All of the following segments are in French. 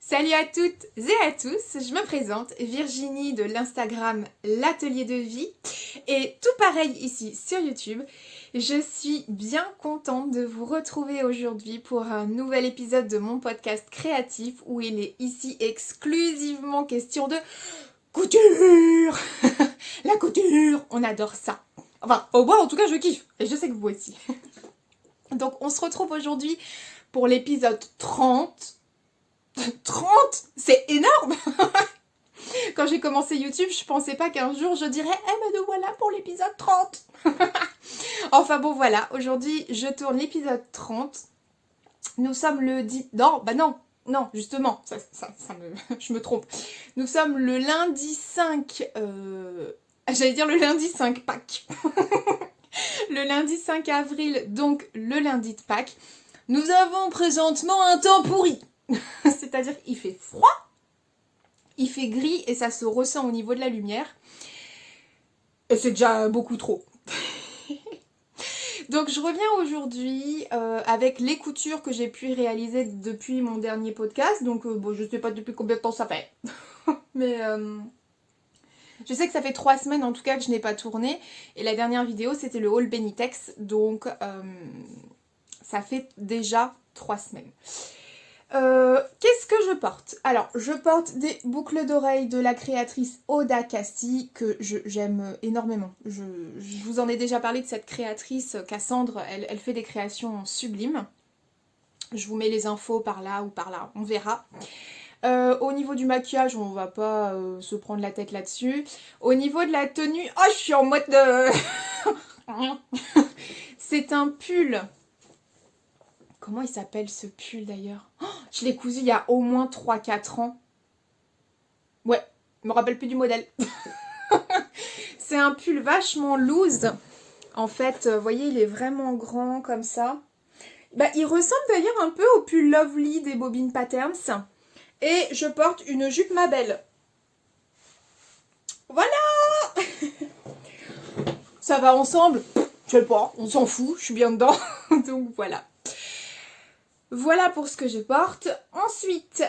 Salut à toutes et à tous, je me présente, Virginie de l'Instagram L'Atelier de Vie et tout pareil ici sur YouTube. Je suis bien contente de vous retrouver aujourd'hui pour un nouvel épisode de mon podcast créatif où il est ici exclusivement question de couture. La couture, on adore ça. Enfin, au moins en tout cas je kiffe et je sais que vous aussi. Donc on se retrouve aujourd'hui pour l'épisode 30. 30, c'est énorme. Quand j'ai commencé YouTube, je pensais pas qu'un jour je dirais me nous voilà pour l'épisode 30. Enfin bon voilà, aujourd'hui je tourne l'épisode 30. Nous sommes le 10... Non, justement, je me trompe. Nous sommes le lundi 5... J'allais dire le lundi 5 Pâques. Le lundi 5 avril, donc le lundi de Pâques. Nous avons présentement un temps pourri. C'est-à-dire qu'il fait froid, il fait gris et ça se ressent au niveau de la lumière. Et c'est déjà beaucoup trop. Donc je reviens aujourd'hui avec les coutures que j'ai pu réaliser depuis mon dernier podcast. Donc bon, je sais pas depuis combien de temps ça fait. Mais je sais que ça fait 3 semaines en tout cas que je n'ai pas tourné. Et la dernière vidéo c'était le haul Benitex. Donc ça fait déjà 3 semaines. Qu'est-ce que je porte? Alors, je porte des boucles d'oreilles de la créatrice Oda Cassie, que j'aime énormément. Je vous en ai déjà parlé de cette créatrice, Cassandre, elle fait des créations sublimes. Je vous mets les infos par là ou par là, on verra. Au niveau du maquillage, on va pas se prendre la tête là-dessus. Au niveau de la tenue, oh, je suis en mode de... C'est un pull... Comment il s'appelle ce pull d'ailleurs? Oh, je l'ai cousu il y a au moins 3-4 ans. Ouais, je me rappelle plus du modèle. C'est un pull vachement loose. En fait, vous voyez, il est vraiment grand comme ça. Bah, il ressemble d'ailleurs un peu au pull Lovely des Bobbin Patterns. Et je porte une jupe Mabel. Voilà. Ça va ensemble? Je sais pas, on s'en fout, je suis bien dedans. Donc voilà. Voilà pour ce que je porte. Ensuite,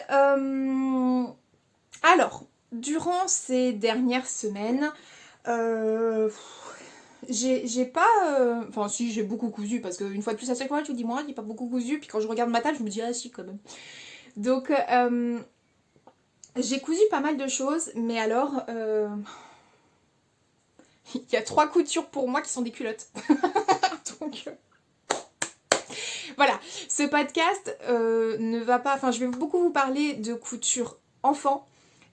alors, durant ces dernières semaines, j'ai pas... Enfin si, j'ai beaucoup cousu, parce qu'une fois de plus à chaque fois, je me dis, moi, j'ai pas beaucoup cousu, puis quand je regarde ma table, je me dis, ah si, quand même. Donc, j'ai cousu pas mal de choses, mais alors... Il y a 3 coutures pour moi qui sont des culottes. Donc... Voilà, ce podcast ne va pas... Enfin, je vais beaucoup vous parler de couture enfant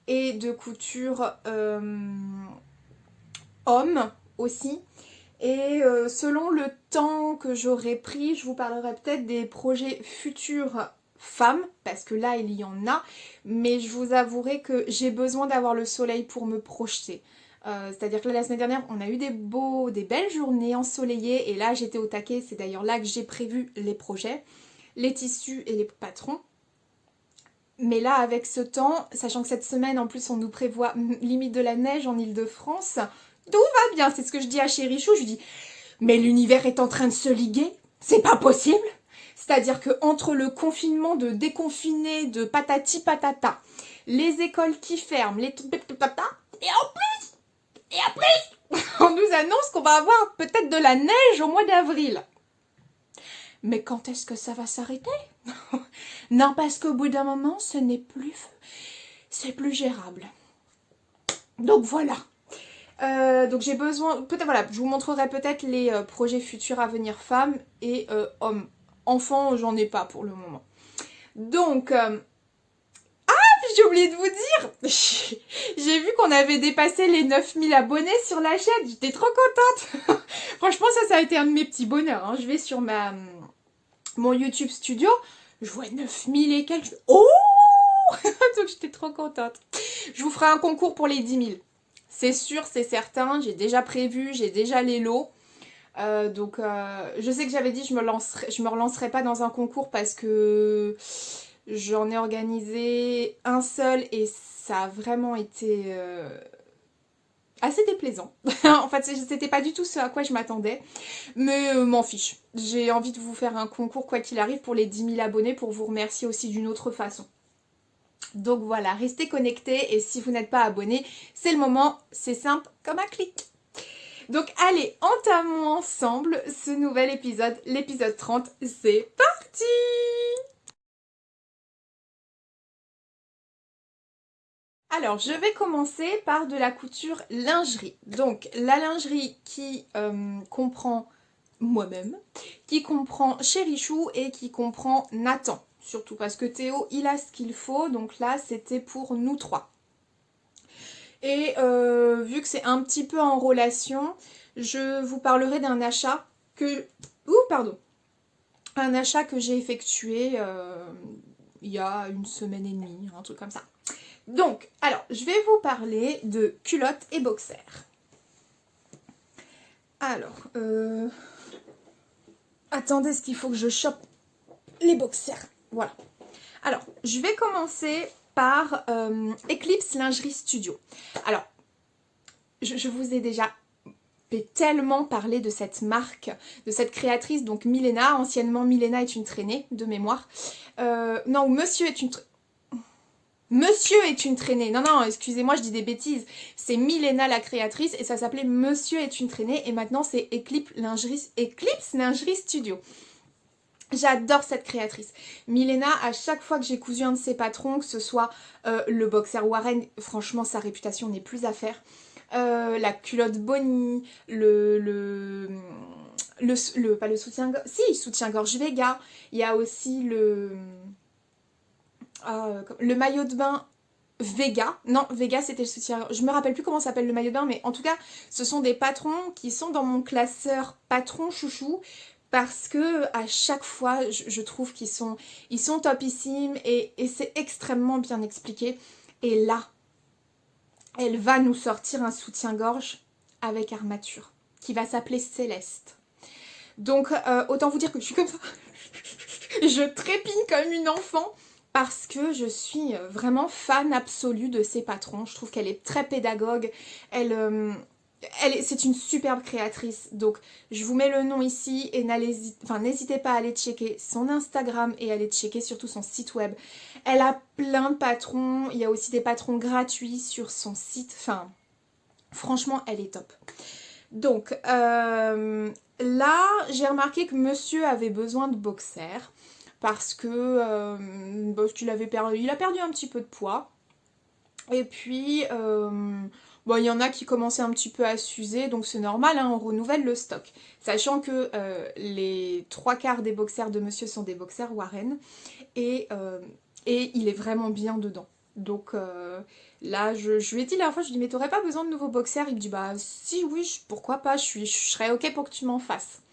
et de couture homme aussi. Et selon le temps que j'aurai pris, je vous parlerai peut-être des projets futurs femmes, parce que là, il y en a. Mais je vous avouerai que j'ai besoin d'avoir le soleil pour me projeter. C'est-à-dire que là, la semaine dernière, on a eu des belles journées ensoleillées. Et là, j'étais au taquet. C'est d'ailleurs là que j'ai prévu les projets, les tissus et les patrons. Mais là, avec ce temps, sachant que cette semaine, en plus, on nous prévoit limite de la neige en Île-de-France, tout va bien. C'est ce que je dis à Chérichou. Je lui dis, mais l'univers est en train de se liguer. C'est pas possible. C'est-à-dire qu'entre le confinement de déconfiné, de patati patata, les écoles qui ferment, les... Et en plus, on nous annonce qu'on va avoir peut-être de la neige au mois d'avril. Mais quand est-ce que ça va s'arrêter? Non, parce qu'au bout d'un moment, c'est plus gérable. Donc voilà. Donc j'ai besoin, peut-être voilà, je vous montrerai peut-être les projets futurs à venir femmes et hommes. Enfants, j'en ai pas pour le moment. Donc, j'ai oublié de vous dire, j'ai vu qu'on avait dépassé les 9000 abonnés sur la chaîne, j'étais trop contente. Franchement, ça a été un de mes petits bonheurs. Hein. Je vais sur mon YouTube Studio, je vois 9000 et quelques. Oh. Donc j'étais trop contente. Je vous ferai un concours pour les 10 000. C'est sûr, c'est certain, j'ai déjà prévu, j'ai déjà les lots. Donc je sais que j'avais dit je me relancerai pas dans un concours parce que j'en ai organisé un seul et ça a vraiment été assez déplaisant. En fait, c'était pas du tout ce à quoi je m'attendais. Mais m'en fiche. J'ai envie de vous faire un concours quoi qu'il arrive pour les 10 000 abonnés pour vous remercier aussi d'une autre façon. Donc voilà, restez connectés et si vous n'êtes pas abonné, c'est le moment, c'est simple comme un clic. Donc allez, entamons ensemble ce nouvel épisode, l'épisode 30, c'est parti! Alors, je vais commencer par de la couture lingerie. Donc, la lingerie qui comprend moi-même, qui comprend Chérichou et qui comprend Nathan. Surtout parce que Théo, il a ce qu'il faut. Donc là, c'était pour nous trois. Et vu que c'est un petit peu en relation, je vous parlerai d'un achat que... Un achat que j'ai effectué il y a une semaine et demie, un truc comme ça. Donc, alors, je vais vous parler de culottes et boxers. Alors, attendez, est-ce qu'il faut que je chope les boxers? Voilà. Alors, je vais commencer par Eclipse Lingerie Studio. Alors, je vous ai déjà tellement parlé de cette marque, de cette créatrice, donc Milena. Anciennement, Milena est une traînée, de mémoire. Non, Monsieur est une traînée. Monsieur est une traînée. Non, non, excusez-moi, je dis des bêtises. C'est Milena la créatrice et ça s'appelait Monsieur est une traînée et maintenant c'est Eclipse Lingerie Studio. J'adore cette créatrice. Milena, à chaque fois que j'ai cousu un de ses patrons, que ce soit le boxer Warren, franchement sa réputation n'est plus à faire. La culotte Bonnie, pas le soutien-gorge, si, soutien-gorge Vega. Il y a aussi le maillot de bain Vega. Non, Vega c'était le soutien. Je me rappelle plus comment s'appelle le maillot de bain, mais en tout cas, ce sont des patrons qui sont dans mon classeur patron chouchou. Parce que à chaque fois, je trouve ils sont topissimes et c'est extrêmement bien expliqué. Et là, elle va nous sortir un soutien-gorge avec armature qui va s'appeler Céleste. Donc, autant vous dire que je suis comme ça. Je trépigne comme une enfant parce que je suis vraiment fan absolue de ses patrons. Je trouve qu'elle est très pédagogue. C'est une superbe créatrice. Donc, je vous mets le nom ici et n'hésitez pas à aller checker son Instagram et à aller checker surtout son site web. Elle a plein de patrons. Il y a aussi des patrons gratuits sur son site. Enfin, franchement, elle est top. Donc, là, j'ai remarqué que monsieur avait besoin de boxers parce que il a perdu un petit peu de poids. Et puis, il y en a qui commençaient un petit peu à s'user, donc c'est normal, hein, on renouvelle le stock. Sachant que les 3/4 des boxers de monsieur sont des boxers Warren, et il est vraiment bien dedans. Donc là, je lui ai dit la dernière fois, je lui ai dit, mais t'aurais pas besoin de nouveaux boxers? Il me dit, bah si, oui, pourquoi pas, je serais ok pour que tu m'en fasses.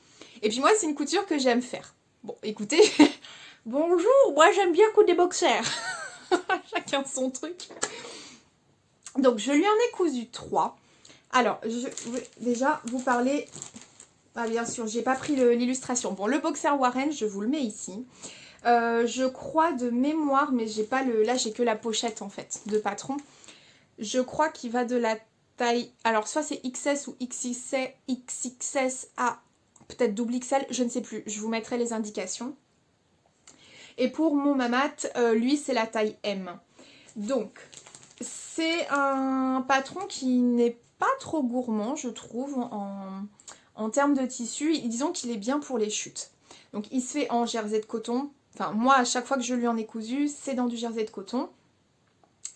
Et puis moi, c'est une couture que j'aime faire. Bon, écoutez, bonjour, moi j'aime bien coudre des boxers. Chacun son truc. Donc je lui en ai cousu 3. Alors, je vais déjà vous parler... Ah bien sûr, j'ai pas pris l'illustration. Bon, le boxer Warren, je vous le mets ici. Je crois de mémoire, mais j'ai pas le... Là, j'ai que la pochette en fait, de patron. Je crois qu'il va de la taille... Alors, soit c'est XS ou XXS à peut-être double XL, je ne sais plus. Je vous mettrai les indications. Et pour mon mamat, lui, c'est la taille M. Donc, c'est un patron qui n'est pas trop gourmand, je trouve, en termes de tissu. Disons qu'il est bien pour les chutes. Donc, il se fait en jersey de coton. Enfin, moi, à chaque fois que je lui en ai cousu, c'est dans du jersey de coton.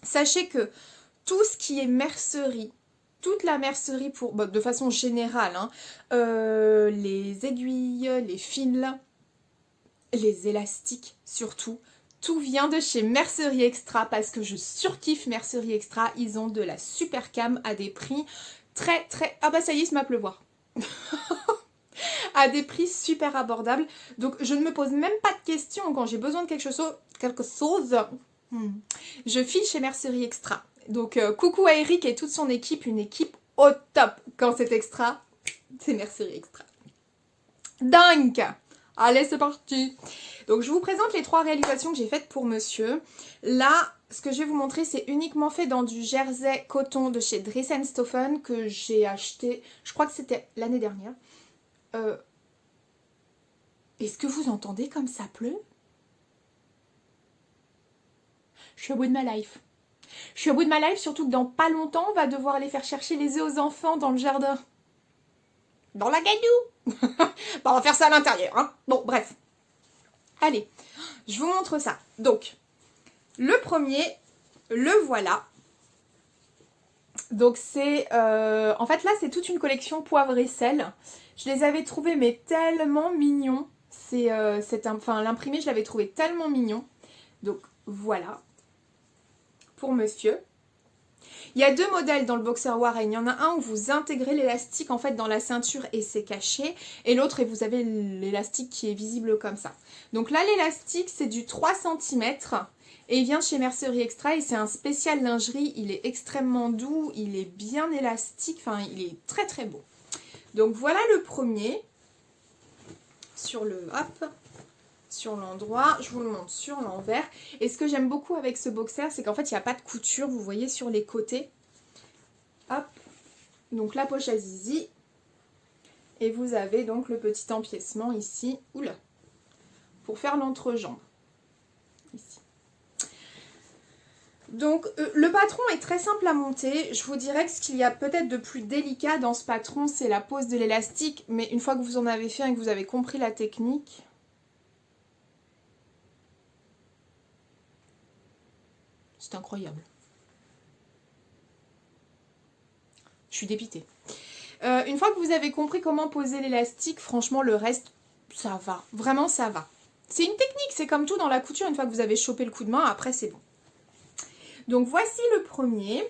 Sachez que tout ce qui est mercerie, toute la mercerie de façon générale, hein, les aiguilles, les fils, les élastiques surtout, tout vient de chez Mercerie Extra parce que je surkiffe Mercerie Extra. Ils ont de la super cam à des prix très... Ah bah ça y est, il se met à pleuvoir. À des prix super abordables. Donc je ne me pose même pas de questions quand j'ai besoin de quelque chose. Je file chez Mercerie Extra. Donc coucou à Eric et toute son équipe, une équipe au top. Quand c'est extra, c'est Mercerie Extra. Dingue! Allez, c'est parti! Donc je vous présente les 3 réalisations que j'ai faites pour monsieur. Là, ce que je vais vous montrer, c'est uniquement fait dans du jersey coton de chez Dries & Stoffen que j'ai acheté, je crois que c'était l'année dernière. Est-ce que vous entendez comme ça pleut? Je suis au bout de ma life. Je suis au bout de ma life, surtout que dans pas longtemps, on va devoir aller faire chercher les œufs aux enfants dans le jardin. Dans la gadoue. Bon, on va faire ça à l'intérieur, hein. Bon, bref. Allez, je vous montre ça. Donc, le premier, le voilà. Donc c'est... en fait là c'est toute une collection poivre et sel. Je les avais trouvés mais tellement mignons. Enfin l'imprimé je l'avais trouvé tellement mignon. Donc voilà. Pour monsieur. Il y a deux modèles dans le boxer Warren. Il y en a un où vous intégrez l'élastique en fait dans la ceinture et c'est caché. Et l'autre, et vous avez l'élastique qui est visible comme ça. Donc là l'élastique c'est du 3 cm. Et il vient de chez Mercerie Extra et c'est un spécial lingerie. Il est extrêmement doux, il est bien élastique, enfin il est très très beau. Donc voilà le premier. Sur l'endroit, je vous le montre sur l'envers. Et ce que j'aime beaucoup avec ce boxer, c'est qu'en fait il n'y a pas de couture, vous voyez sur les côtés. Hop, donc la poche à zizi. Et vous avez donc le petit empiècement ici, oula, pour faire l'entrejambe. Ici. Donc le patron est très simple à monter. Je vous dirais que ce qu'il y a peut-être de plus délicat dans ce patron, c'est la pose de l'élastique. Mais une fois que vous en avez fait et que vous avez compris la technique... C'est incroyable. Je suis dépitée. Une fois que vous avez compris comment poser l'élastique, franchement le reste, ça va. Vraiment ça va. C'est une technique, c'est comme tout dans la couture. Une fois que vous avez chopé le coup de main, après c'est bon. Donc voici le premier.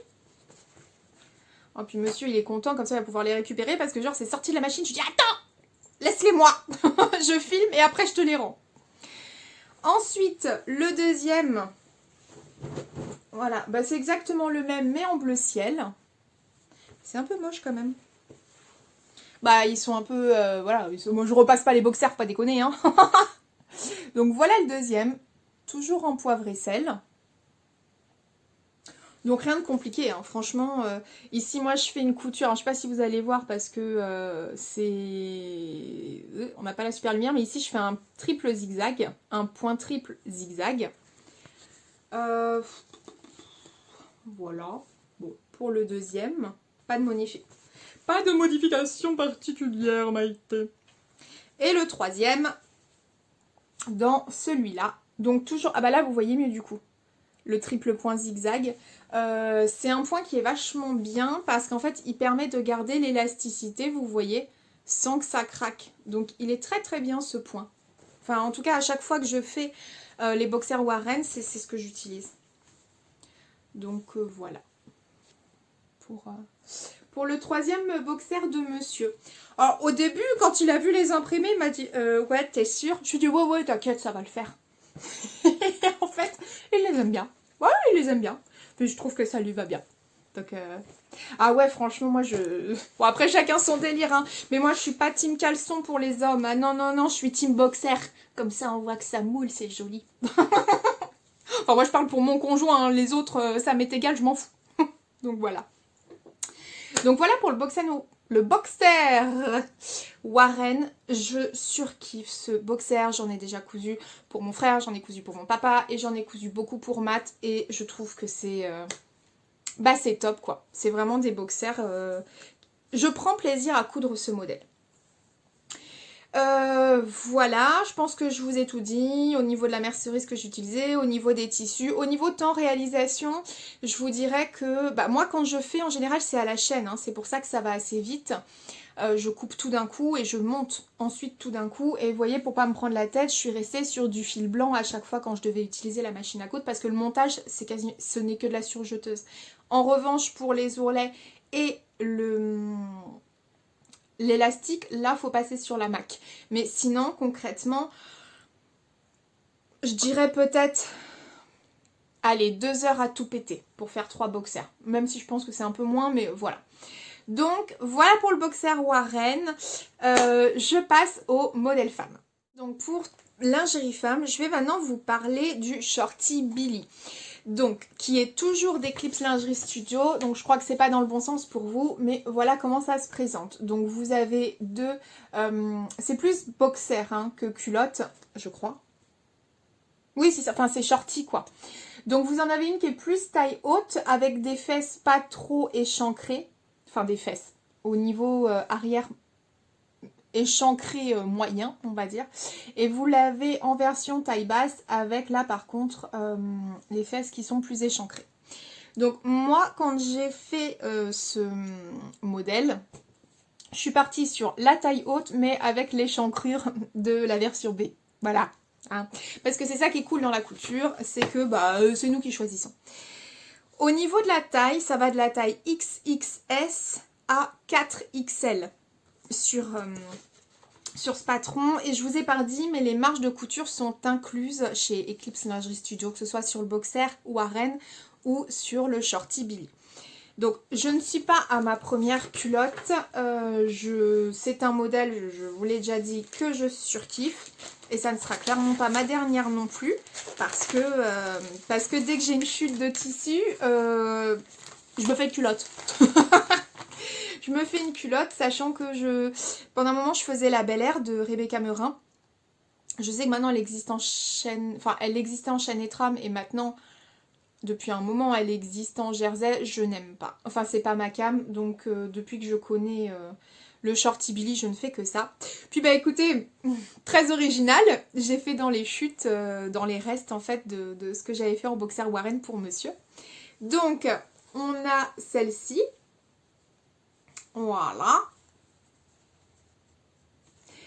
Oh, puis monsieur il est content, comme ça il va pouvoir les récupérer parce que genre c'est sorti de la machine, je dis attends, laisse-les moi. Je filme et après je te les rends. Ensuite le deuxième, voilà, bah, c'est exactement le même mais en bleu ciel. C'est un peu moche quand même. Bah ils sont un peu, voilà, moi je repasse pas les boxers, faut pas déconner hein. Donc voilà le deuxième, toujours en poivre et sel. Donc rien de compliqué, hein. Franchement, ici moi je fais une couture, alors, je sais pas si vous allez voir parce que c'est... on n'a pas la super lumière, mais ici je fais un triple zigzag, un point triple zigzag. Voilà, bon, pour le deuxième, pas de modification particulière Maïté. Et le troisième, dans celui-là, donc toujours, ah bah là vous voyez mieux du coup. Le triple point zigzag. C'est un point qui est vachement bien parce qu'en fait il permet de garder l'élasticité, vous voyez, sans que ça craque. Donc il est très très bien ce point. Enfin en tout cas à chaque fois que je fais les boxers Warren, c'est ce que j'utilise. Donc voilà. Pour le troisième boxer de monsieur. Alors au début quand il a vu les imprimés, il m'a dit ouais t'es sûr? Je lui ai dit ouais t'inquiète ça va le faire. En fait il les aime bien. Ouais, il les aime bien. Puis je trouve que ça lui va bien. Donc, ah ouais, franchement, moi, bon, après, chacun son délire, hein. Mais moi, je suis pas team caleçon pour les hommes. Ah non, non, non, je suis team boxer. Comme ça, on voit que ça moule, c'est joli. Enfin, moi, je parle pour mon conjoint. Hein. Les autres, ça m'est égal, je m'en fous. Donc, voilà. Donc, voilà pour le boxer Warren. Je surkiffe ce boxer. J'en ai déjà cousu pour mon frère, j'en ai cousu pour mon papa et j'en ai cousu beaucoup pour Matt. Et je trouve que c'est c'est top quoi. C'est vraiment des boxers. Je prends plaisir à coudre ce modèle. Voilà, je pense que je vous ai tout dit au niveau de la mercerie, ce que j'utilisais, au niveau des tissus, au niveau temps réalisation, je vous dirais que moi quand je fais en général c'est à la chaîne, hein, c'est pour ça que ça va assez vite. Je coupe tout d'un coup et je monte ensuite tout d'un coup et vous voyez pour pas me prendre la tête je suis restée sur du fil blanc à chaque fois quand je devais utiliser la machine à coudre parce que le montage ce n'est que de la surjeteuse. En revanche pour les ourlets et l'élastique, là, faut passer sur la maque. Mais sinon, concrètement, je dirais peut-être, allez, 2 heures à tout péter pour faire 3 boxers. Même si je pense que c'est un peu moins, mais voilà. Donc, voilà pour le boxer Warren. Je passe au modèle femme. Donc, pour lingerie femme, je vais maintenant vous parler du Shorty Billy. Donc, qui est toujours d'Eclipse Lingerie Studio. Donc, je crois que c'est pas dans le bon sens pour vous, mais voilà comment ça se présente. Donc, vous avez deux... c'est plus boxer hein, que culotte, je crois. Oui, c'est ça. Enfin, c'est shorty, quoi. Donc vous en avez une qui est plus taille haute avec des fesses pas trop échancrées. Enfin des fesses au niveau arrière échancré moyen, on va dire. Et vous l'avez en version taille basse avec là par contre les fesses qui sont plus échancrées. Donc moi quand j'ai fait ce modèle, je suis partie sur la taille haute mais avec l'échancrure de la version B. Voilà. Hein. Parce que c'est ça qui est cool dans la couture, c'est que c'est nous qui choisissons. Au niveau de la taille, ça va de la taille XXS à 4XL sur ce patron. Et je vous ai pas dit, mais les marges de couture sont incluses chez Eclipse Lingerie Studio, que ce soit sur le boxer Warren ou sur le shorty Billy. Donc je ne suis pas à ma première culotte, c'est un modèle, je vous l'ai déjà dit, que je surkiffe. Et ça ne sera clairement pas ma dernière non plus, parce que dès que j'ai une chute de tissu, je me fais une culotte. Je me fais une culotte, sachant que pendant un moment je faisais la Bel Air de Rebecca Merin. Je sais que maintenant elle existe en chaîne, enfin elle existait en chaîne et trame, et maintenant... Depuis un moment, elle existe en jersey, je n'aime pas. Enfin, c'est pas ma cam, donc depuis que je connais le shorty Billy, je ne fais que ça. Puis bah écoutez, très original, j'ai fait dans les chutes, dans les restes en fait de ce que j'avais fait en boxer Warren pour monsieur. Donc, on a celle-ci. Voilà.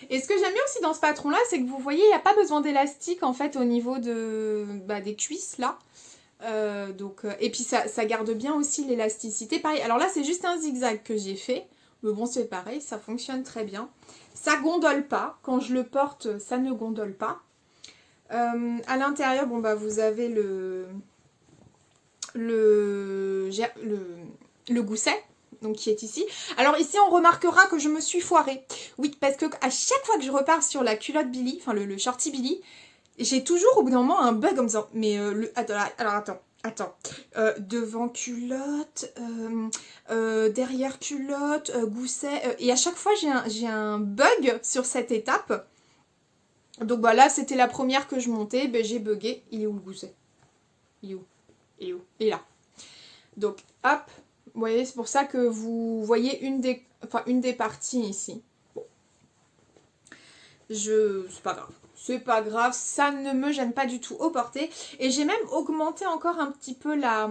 Et ce que j'aime bien aussi dans ce patron-là, c'est que vous voyez, il n'y a pas besoin d'élastique en fait au niveau des cuisses là. Et puis ça garde bien aussi l'élasticité. Pareil, alors là c'est juste un zigzag que j'ai fait. Mais bon c'est pareil, ça fonctionne très bien. Ça gondole pas. Quand je le porte, ça ne gondole pas. À l'intérieur, bon bah vous avez le gousset. Donc qui est ici. Alors ici on remarquera que je me suis foirée. Oui, parce que à chaque fois que je repars sur la culotte Billy, enfin le shorty Billy, j'ai toujours au bout d'un moment un bug en me disant mais attends. Devant culotte, derrière culotte, gousset. Et à chaque fois j'ai un bug sur cette étape. Donc bah là c'était la première que je montais, ben, j'ai bugué. Il est où le gousset? Il est où? Il est où? Il est là. Donc hop, vous voyez, c'est pour ça que vous voyez une des parties ici. Bon. C'est pas grave. C'est pas grave, ça ne me gêne pas du tout au porté. Et j'ai même augmenté encore un petit peu la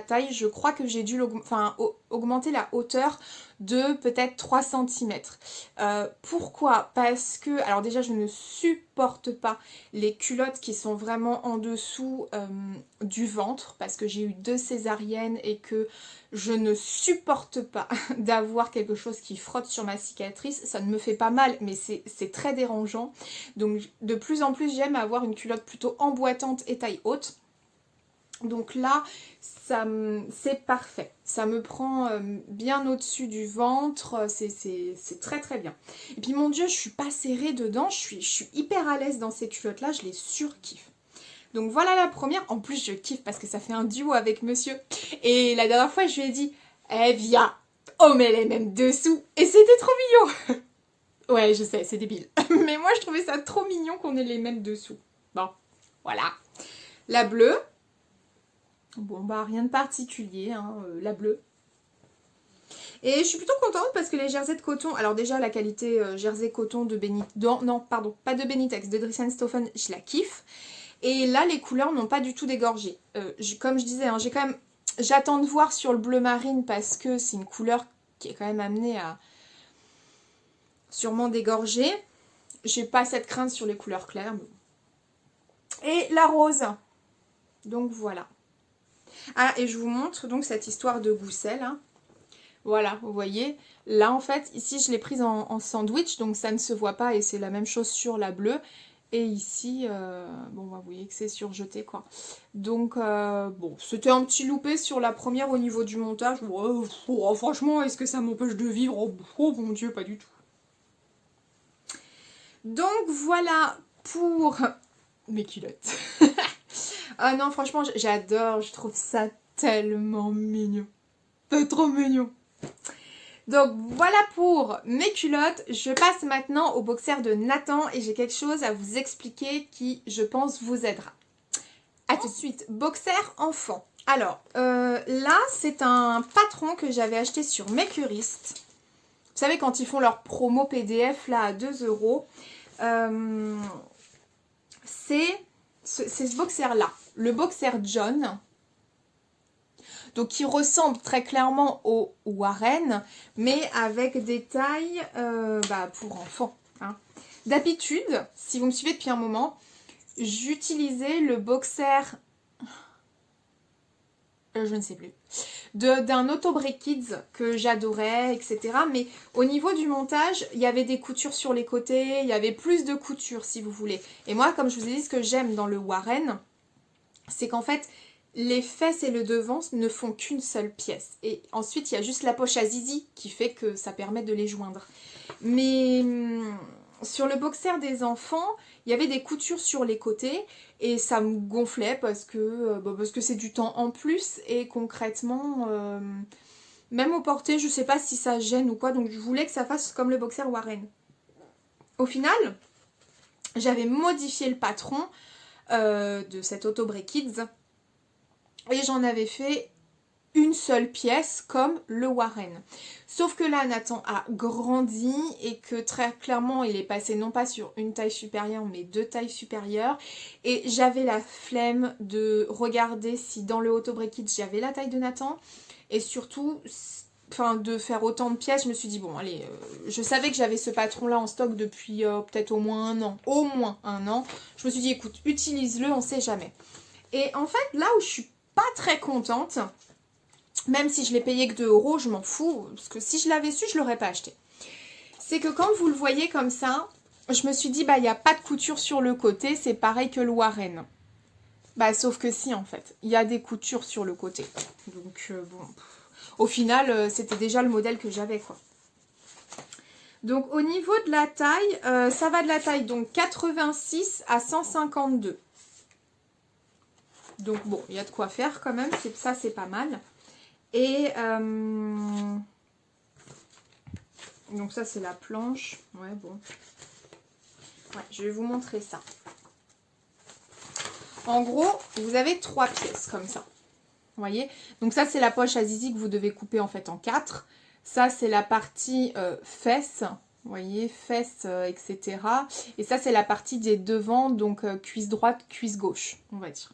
taille. Je crois que j'ai dû augmenter la hauteur de peut-être 3 cm. Pourquoi? Parce que, alors déjà je ne supporte pas les culottes qui sont vraiment en dessous du ventre. Parce que j'ai eu 2 césariennes et que je ne supporte pas d'avoir quelque chose qui frotte sur ma cicatrice. Ça ne me fait pas mal, mais c'est très dérangeant. Donc de plus en plus j'aime avoir une culotte plutôt emboîtante et taille haute. Donc là, c'est parfait. Ça me prend bien au-dessus du ventre. C'est très très bien. Et puis mon Dieu, je suis pas serrée dedans. Je suis hyper à l'aise dans ces culottes-là. Je les surkiffe. Donc voilà la première. En plus, je kiffe parce que ça fait un duo avec monsieur. Et la dernière fois, je lui ai dit, eh viens, on met les mêmes dessous. Et c'était trop mignon. Ouais, je sais, c'est débile. Mais moi, je trouvais ça trop mignon qu'on ait les mêmes dessous. Bon, voilà. La bleue. Bon bah rien de particulier, hein, la bleue. Et je suis plutôt contente parce que les jerseys de coton, alors déjà la qualité jersey coton de Benitex, non pardon, pas de Benitex, de Dries & Stephen, je la kiffe. Et là les couleurs n'ont pas du tout dégorgé. Comme je disais, hein, j'attends de voir sur le bleu marine parce que c'est une couleur qui est quand même amenée à sûrement dégorger. J'ai pas cette crainte sur les couleurs claires. Et la rose. Donc voilà. Ah, et je vous montre donc cette histoire de gousset là. Voilà, vous voyez. Là en fait, ici je l'ai prise en sandwich, donc ça ne se voit pas et c'est la même chose sur la bleue. Et ici, bon, vous voyez que c'est surjeté quoi. Donc, bon, c'était un petit loupé sur la première au niveau du montage. Franchement, est-ce que ça m'empêche de vivre? Oh mon Dieu, pas du tout. Donc voilà pour mes culottes. Ah non, franchement, j'adore, je trouve ça tellement mignon. C'est trop mignon. Donc voilà pour mes culottes. Je passe maintenant au boxer de Nathan et j'ai quelque chose à vous expliquer qui, je pense, vous aidera. À tout de suite. Boxer enfant. Alors, là, c'est un patron que j'avais acheté sur Mercurist. Vous savez, quand ils font leur promo PDF, là, à 2 euros, c'est ce boxer-là. Le boxer John. Donc, qui ressemble très clairement au Warren, mais avec des tailles pour enfants. Hein. D'habitude, si vous me suivez depuis un moment, j'utilisais le boxer... je ne sais plus. D'un Autobré Kids que j'adorais, etc. Mais au niveau du montage, il y avait des coutures sur les côtés, il y avait plus de coutures si vous voulez. Et moi, comme je vous ai dit, ce que j'aime dans le Warren, c'est qu'en fait, les fesses et le devant ne font qu'une seule pièce. Et ensuite, il y a juste la poche à zizi qui fait que ça permet de les joindre. Mais sur le boxer des enfants, il y avait des coutures sur les côtés et ça me gonflait parce que c'est du temps en plus et concrètement, même au porté, je sais pas si ça gêne ou quoi, donc je voulais que ça fasse comme le boxer Warren. Au final, j'avais modifié le patron de cet Autobré Kids et j'en avais fait une seule pièce comme le Warren. Sauf que là, Nathan a grandi et que très clairement, il est passé non pas sur une taille supérieure, mais 2 tailles supérieures. Et j'avais la flemme de regarder si dans le Autobré Kids, j'avais la taille de Nathan. Et surtout, de faire autant de pièces, je me suis dit, bon, allez, je savais que j'avais ce patron-là en stock depuis peut-être au moins un an. Au moins un an. Je me suis dit, écoute, utilise-le, on sait jamais. Et en fait, là où je suis pas très contente, même si je l'ai payé que 2 euros, je m'en fous, parce que si je l'avais su, je ne l'aurais pas acheté. C'est que quand vous le voyez comme ça, je me suis dit, il n'y a pas de couture sur le côté, c'est pareil que le Warren. Sauf que si, en fait, il y a des coutures sur le côté. Donc, au final, c'était déjà le modèle que j'avais, quoi. Donc, au niveau de la taille, ça va de la taille donc 86 à 152. Donc, bon, il y a de quoi faire quand même, ça, c'est pas mal. Et donc ça c'est la planche. Ouais, bon. Ouais, je vais vous montrer ça. En gros, vous avez 3 pièces comme ça. Vous voyez? Donc ça c'est la poche à zizi que vous devez couper en fait en 4. Ça c'est la partie fesses. Vous voyez, fesses, etc. Et ça c'est la partie des devants, donc cuisse droite, cuisse gauche, on va dire.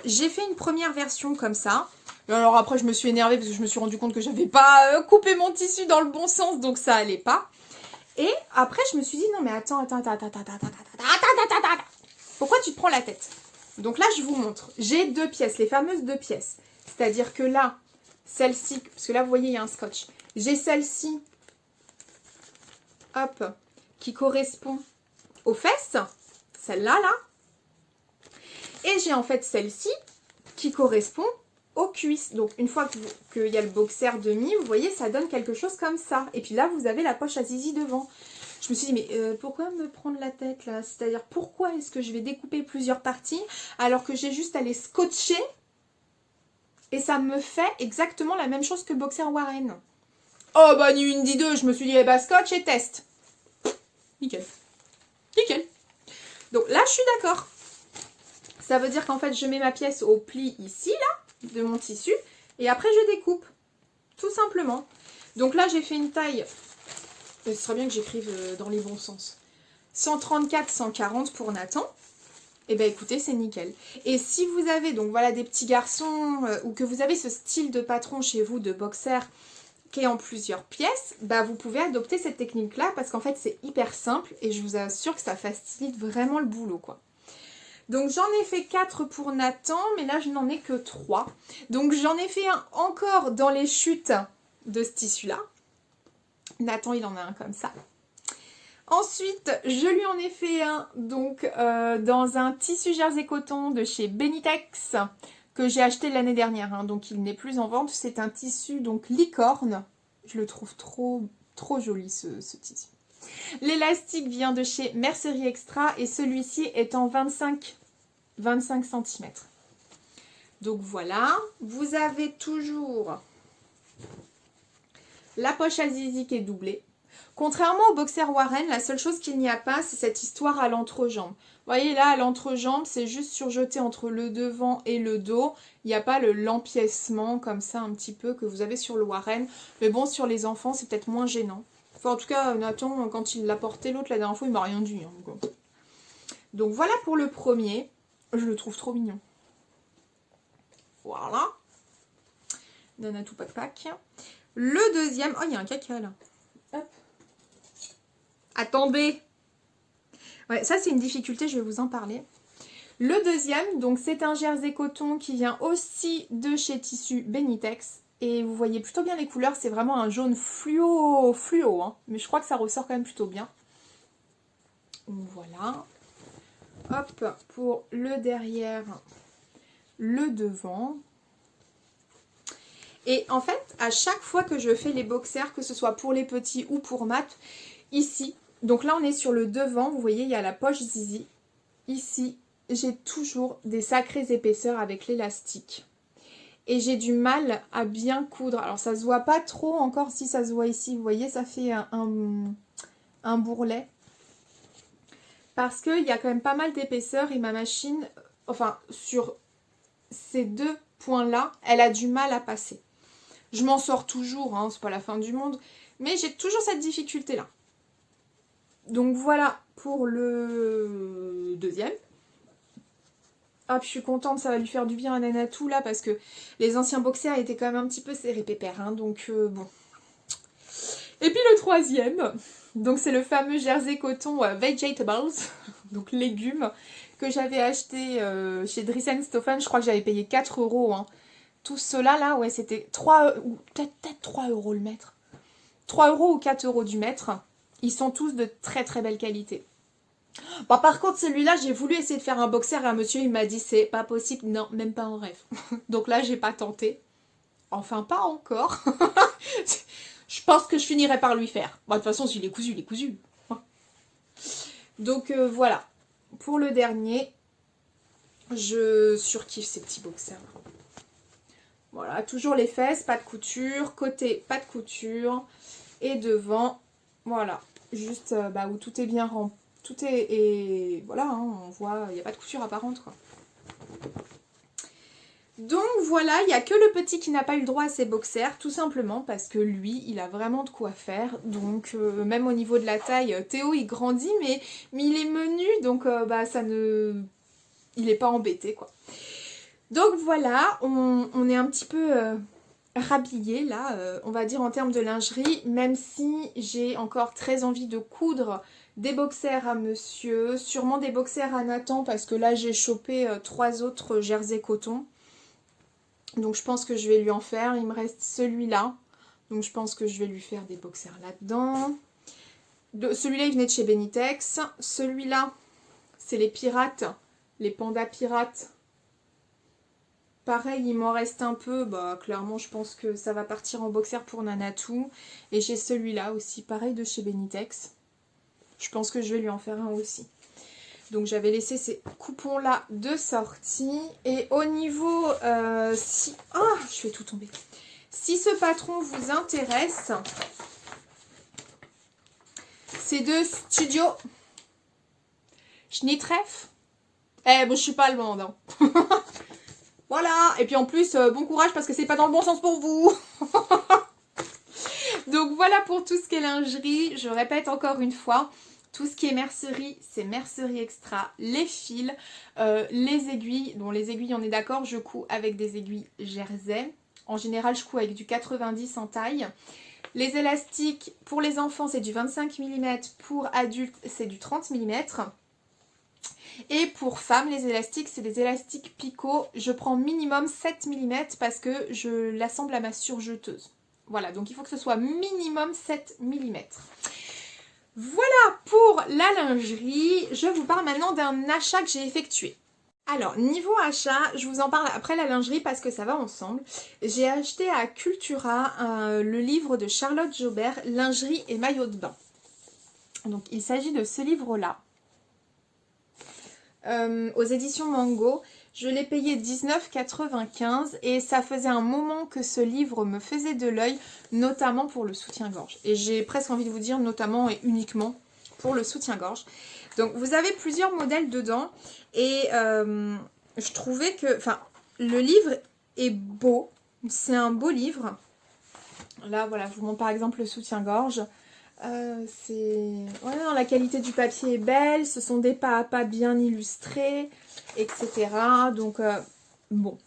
J'ai fait une première version comme ça. Alors après je me suis énervée parce que je me suis rendu compte que j'avais pas coupé mon tissu dans le bon sens, donc ça allait pas. Et après je me suis dit non mais attends. Pourquoi tu te prends la tête? Donc là je vous montre. J'ai 2 pièces, les fameuses 2 pièces. C'est-à-dire que là, celle-ci, parce que là vous voyez il y a un scotch. J'ai celle-ci, hop, qui correspond aux fesses. Celle-là, là. Et j'ai en fait celle-ci qui correspond aux cuisses. Donc une fois qu'il y a le boxer demi, vous voyez, ça donne quelque chose comme ça. Et puis là, vous avez la poche à zizi devant. Je me suis dit, mais pourquoi me prendre la tête là? C'est-à-dire, pourquoi est-ce que je vais découper plusieurs parties alors que j'ai juste à les scotcher et ça me fait exactement la même chose que le boxer Warren. Oh bah ni une ni deux, je me suis dit, scotch et test. Nickel. Nickel. Donc là, je suis d'accord. Ça veut dire qu'en fait, je mets ma pièce au pli ici, là, de mon tissu. Et après, je découpe. Tout simplement. Donc là, j'ai fait une taille. Ce serait bien que j'écrive dans les bons sens. 134, 140 pour Nathan. Et bien écoutez, c'est nickel. Et si vous avez donc voilà des petits garçons ou que vous avez ce style de patron chez vous de boxer qui est en plusieurs pièces, vous pouvez adopter cette technique-là parce qu'en fait, c'est hyper simple et je vous assure que ça facilite vraiment le boulot, quoi. Donc j'en ai fait 4 pour Nathan, mais là je n'en ai que 3. Donc j'en ai fait un encore dans les chutes de ce tissu-là. Nathan il en a un comme ça. Ensuite, je lui en ai fait un donc dans un tissu jersey coton de chez Benitex que j'ai acheté l'année dernière. Hein, donc il n'est plus en vente. C'est un tissu donc licorne. Je le trouve trop joli ce tissu. L'élastique vient de chez Mercerie Extra et celui-ci est en 25 cm. Donc voilà, vous avez toujours la poche à zizi qui est doublée. Contrairement au boxer Warren, la seule chose qu'il n'y a pas, c'est cette histoire à l'entrejambe. voyez là, à l'entrejambe, c'est juste surjeté entre le devant et le dos. Il n'y a pas l'empiècement comme ça un petit peu que vous avez sur le Warren. Mais bon, sur les enfants, c'est peut-être moins gênant. Enfin, en tout cas, Nathan, quand il l'a porté l'autre la dernière fois, il m'a rien dit. Hein, donc voilà pour le premier. Je le trouve trop mignon. Voilà. Nanatou Pac Pac. Le deuxième... Oh, il y a un caca là. Hop. Attendez. Ouais, ça c'est une difficulté, je vais vous en parler. Le deuxième, donc c'est un jersey coton qui vient aussi de chez Tissu Benitex. Et vous voyez plutôt bien les couleurs, c'est vraiment un jaune fluo, hein. Mais je crois que ça ressort quand même plutôt bien. Voilà. Hop, pour le derrière, le devant. Et en fait, à chaque fois que je fais les boxers, que ce soit pour les petits ou pour Matt, ici, donc là on est sur le devant, vous voyez, il y a la poche zizi. Ici, j'ai toujours des sacrées épaisseurs avec l'élastique. Et j'ai du mal à bien coudre. Alors ça se voit pas trop encore, si ça se voit ici, vous voyez, ça fait un bourrelet. Parce qu'il y a quand même pas mal d'épaisseur et ma machine, enfin sur ces deux points-là, elle a du mal à passer. Je m'en sors toujours, hein, c'est pas la fin du monde, mais j'ai toujours cette difficulté-là. Donc voilà pour le deuxième. Hop, je suis contente, ça va lui faire du bien à Nanatou là, parce que les anciens boxers étaient quand même un petit peu serrés pépère, hein, donc bon. Et puis le troisième, donc c'est le fameux jersey coton Vegetables, donc légumes, que j'avais acheté chez Dries & Stoffen, je crois que j'avais payé 4 €, hein. Tout cela là, ouais, c'était 3, ou peut-être 3 € le mètre. 3 € ou 4 € du mètre. Ils sont tous de très très belle qualité. Bon, par contre, celui-là, j'ai voulu essayer de faire un boxer et un monsieur, il m'a dit c'est pas possible. Non, même pas en rêve. Donc là, j'ai pas tenté. Enfin, pas encore. Je pense que je finirai par lui faire. Bon, de toute façon, s'il est cousu, il est cousu. Donc voilà. Pour le dernier, je surkiffe ces petits boxers. Voilà, toujours les fesses, pas de couture. Côté, pas de couture. Et devant, voilà. Juste où tout est bien rempli. Tout est... Et voilà, hein, on voit, il n'y a pas de couture apparente, quoi. Donc voilà, il n'y a que le petit qui n'a pas eu le droit à ses boxers, tout simplement parce que lui, il a vraiment de quoi faire. Donc même au niveau de la taille, Théo, il grandit, mais il est menu, donc ça ne... Il n'est pas embêté, quoi. Donc voilà, on est un petit peu rhabillé, là, on va dire en termes de lingerie, même si j'ai encore très envie de coudre des boxers à monsieur, sûrement des boxers à Nathan, parce que là, j'ai chopé 3 autres jersey coton. Donc je pense que je vais lui en faire. Il me reste celui-là. Donc je pense que je vais lui faire des boxers là-dedans. Celui-là, il venait de chez Benitex. Celui-là, c'est les pirates. Les pandas pirates. Pareil, il m'en reste un peu. Bah, clairement, je pense que ça va partir en boxer pour Nanatou. Et j'ai celui-là aussi, pareil, de chez Benitex. Je pense que je vais lui en faire un aussi. Donc j'avais laissé ces coupons là de sortie. Et au niveau si... Ah, je fais tout tomber. Si ce patron vous intéresse, c'est de Studio Schnittreff. Eh bon, je suis pas allemande, hein. Voilà. Et puis en plus, bon courage parce que c'est pas dans le bon sens pour vous. Donc voilà pour tout ce qui est lingerie. Je répète encore une fois. Tout ce qui est mercerie, c'est mercerie extra, les fils, les aiguilles. Bon, les aiguilles, on est d'accord, je couds avec des aiguilles jersey. En général, je couds avec du 90 en taille. Les élastiques, pour les enfants, c'est du 25 mm. Pour adultes, c'est du 30 mm. Et pour femmes, les élastiques, c'est des élastiques Picot. Je prends minimum 7 mm parce que je l'assemble à ma surjeteuse. Voilà, donc il faut que ce soit minimum 7 mm. Voilà pour la lingerie. Je vous parle maintenant d'un achat que j'ai effectué. Alors, niveau achat, je vous en parle après la lingerie parce que ça va ensemble. J'ai acheté à Cultura le livre de Charlotte Jobert, Lingerie et maillot de bain. Donc, il s'agit de ce livre-là. Aux éditions Mango. Je l'ai payé 19,95 et ça faisait un moment que ce livre me faisait de l'œil, notamment pour le soutien-gorge. Et j'ai presque envie de vous dire notamment et uniquement pour le soutien-gorge. Donc vous avez plusieurs modèles dedans et je trouvais que, enfin, le livre est beau, c'est un beau livre. Là voilà, je vous montre par exemple le soutien-gorge. Ouais, non, la qualité du papier est belle, ce sont des pas à pas bien illustrés, etc. Donc bon,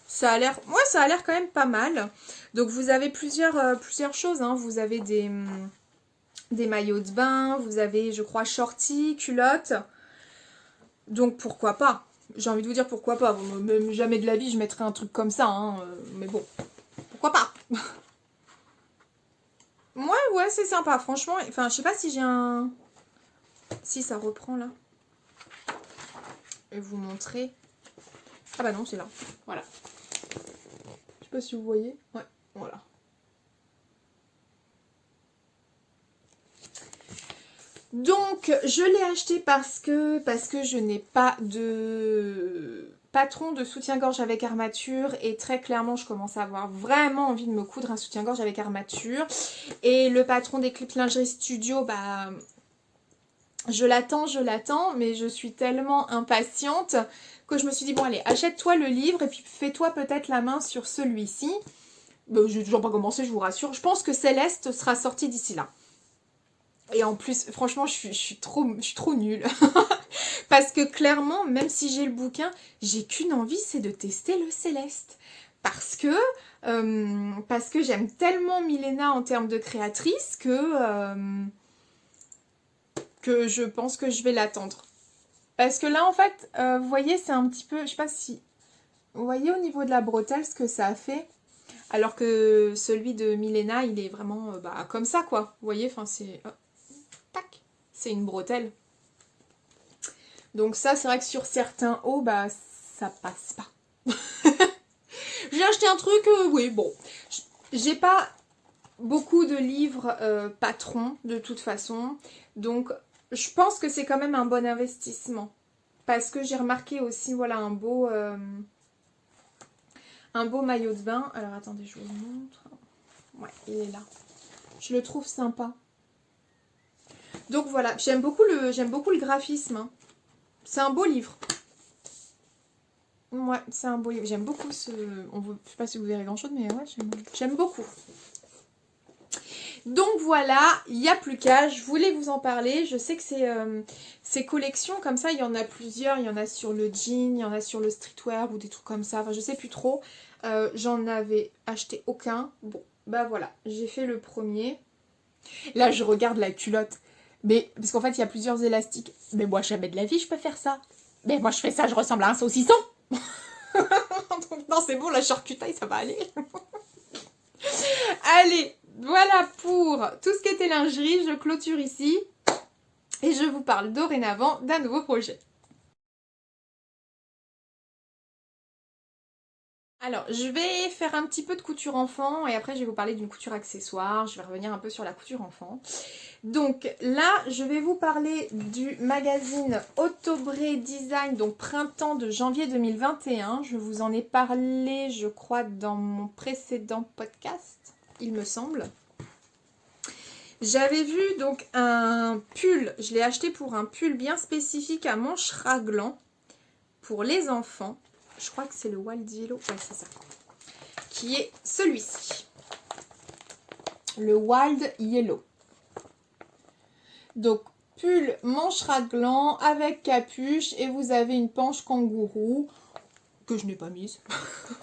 ça a l'air, ouais, ça a l'air quand même pas mal. Donc vous avez plusieurs choses, hein. Vous avez des maillots de bain, vous avez, je crois, shorty, culotte. Donc pourquoi pas? J'ai envie de vous dire pourquoi pas. Même jamais de la vie je mettrais un truc comme ça, hein. Mais bon, pourquoi pas? Ouais, c'est sympa, franchement. Enfin, je sais pas si j'ai un... Si ça reprend là. Je vais vous montrer. Ah bah non, c'est là. Voilà. Je sais pas si vous voyez. Ouais, voilà. Donc, je l'ai acheté parce que je n'ai pas de patron de soutien-gorge avec armature et très clairement, je commence à avoir vraiment envie de me coudre un soutien-gorge avec armature. Et le patron des Clips Lingerie Studio, bah, je l'attends, mais je suis tellement impatiente que je me suis dit, bon allez, achète-toi le livre et puis fais-toi peut-être la main sur celui-ci. J'ai toujours pas commencé, je vous rassure. Je pense que Céleste sera sorti d'ici là. Et en plus, franchement, je suis trop nulle. Parce que clairement, même si j'ai le bouquin, j'ai qu'une envie, c'est de tester le Céleste. Parce que j'aime tellement Milena en termes de créatrice que je pense que je vais l'attendre. Parce que là, en fait, vous voyez, c'est un petit peu... Je sais pas si... Vous voyez au niveau de la bretelle ce que ça a fait. Alors que celui de Milena, il est vraiment comme ça, quoi. Vous voyez, enfin, c'est... tac, c'est une bretelle. Donc ça, c'est vrai que sur certains hauts, bah, ça passe pas. J'ai acheté un truc, oui, bon. J'ai pas beaucoup de livres patrons, de toute façon. Donc, je pense que c'est quand même un bon investissement. Parce que j'ai remarqué aussi, voilà, un beau maillot de bain. Alors, attendez, je vous le montre. Ouais, il est là. Je le trouve sympa. Donc, voilà, j'aime beaucoup le graphisme. Hein. C'est un beau livre. Ouais, c'est un beau livre. J'aime beaucoup ce... Je sais pas si vous verrez grand-chose, mais ouais, j'aime beaucoup. Donc voilà, il n'y a plus qu'à, je voulais vous en parler. Je sais que ces collections comme ça, il y en a plusieurs. Il y en a sur le jean, il y en a sur le streetwear ou des trucs comme ça. Enfin, je sais plus trop. J'en avais acheté aucun. Bon, bah voilà, j'ai fait le premier. Là, je regarde la culotte. Mais, parce qu'en fait, il y a plusieurs élastiques. Mais moi, jamais de la vie, je peux faire ça. Mais moi, je fais ça, je ressemble à un saucisson. Donc, non, c'est bon, la charcutaille, ça va aller. Allez, voilà pour tout ce qui était lingerie. Je clôture ici. Et je vous parle dorénavant d'un nouveau projet. Alors, je vais faire un petit peu de couture enfant et après je vais vous parler d'une couture accessoire. Je vais revenir un peu sur la couture enfant. Donc là, je vais vous parler du magazine Autobré Design, donc printemps de janvier 2021. Je vous en ai parlé, je crois, dans mon précédent podcast, il me semble. J'avais vu donc un pull, je l'ai acheté pour un pull bien spécifique à manches raglan pour les enfants. Je crois que c'est le Wild Yellow, ouais c'est ça, qui est celui-ci. Le Wild Yellow. Donc, pull manche raglan avec capuche et vous avez une panche kangourou que je n'ai pas mise,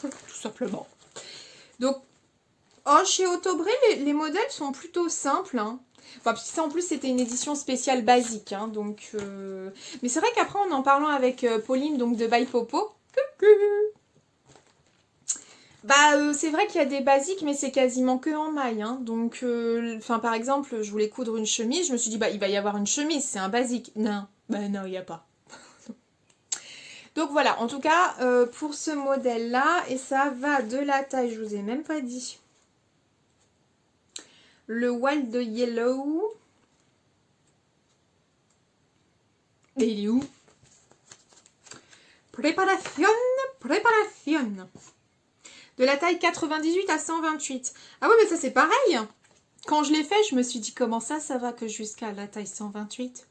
tout simplement. Donc, chez Autobré, les modèles sont plutôt simples. Hein. Enfin, puis ça, en plus, c'était une édition spéciale basique. Hein, donc, mais c'est vrai qu'après, en parlant avec Pauline, donc de By Popo, bah, c'est vrai qu'il y a des basiques, mais c'est quasiment que en maille. Hein. Donc, par exemple, je voulais coudre une chemise. Je me suis dit, bah, il va y avoir une chemise, c'est un basique. Non, bah non, il n'y a pas. Donc voilà, en tout cas, pour ce modèle-là, et ça va de la taille, je vous ai même pas dit. Le Wild Yellow. Et il est où? Préparation. De la taille 98 à 128. Ah ouais, mais ça c'est pareil. Quand je l'ai fait, je me suis dit, comment ça va que jusqu'à la taille 128?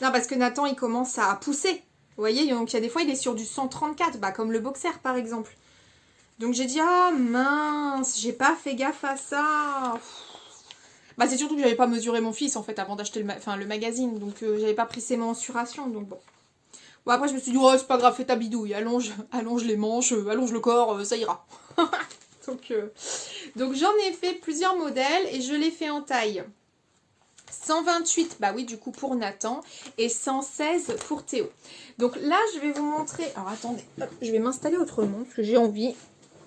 Non, parce que Nathan, il commence à pousser. Vous voyez, donc il y a des fois, il est sur du 134, bah, comme le boxer, par exemple. Donc j'ai dit, ah mince, j'ai pas fait gaffe à ça. Bah, c'est surtout que j'avais pas mesuré mon fils, en fait, avant d'acheter le magazine. Donc j'avais pas pris ses mensurations, donc bon. Bon, après, je me suis dit, oh, c'est pas grave, fais ta bidouille, allonge les manches, allonge le corps, ça ira. Donc j'en ai fait plusieurs modèles et je les fais en taille 128, bah oui, du coup pour Nathan, et 116 pour Théo. Donc là, je vais vous montrer. Alors attendez, hop, je vais m'installer autrement parce que j'ai envie.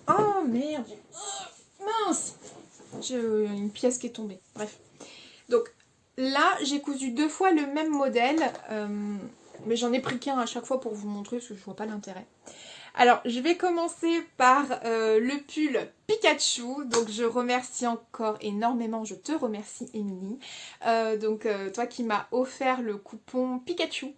Oh merde, oh, mince, j'ai une pièce qui est tombée. Bref. Donc là, j'ai cousu 2 fois le même modèle, mais j'en ai pris qu'un à chaque fois pour vous montrer parce que je vois pas l'intérêt. Alors, je vais commencer par le pull Pikachu. Donc, je remercie encore énormément. Je te remercie, Émilie. Toi qui m'as offert le coupon Pikachu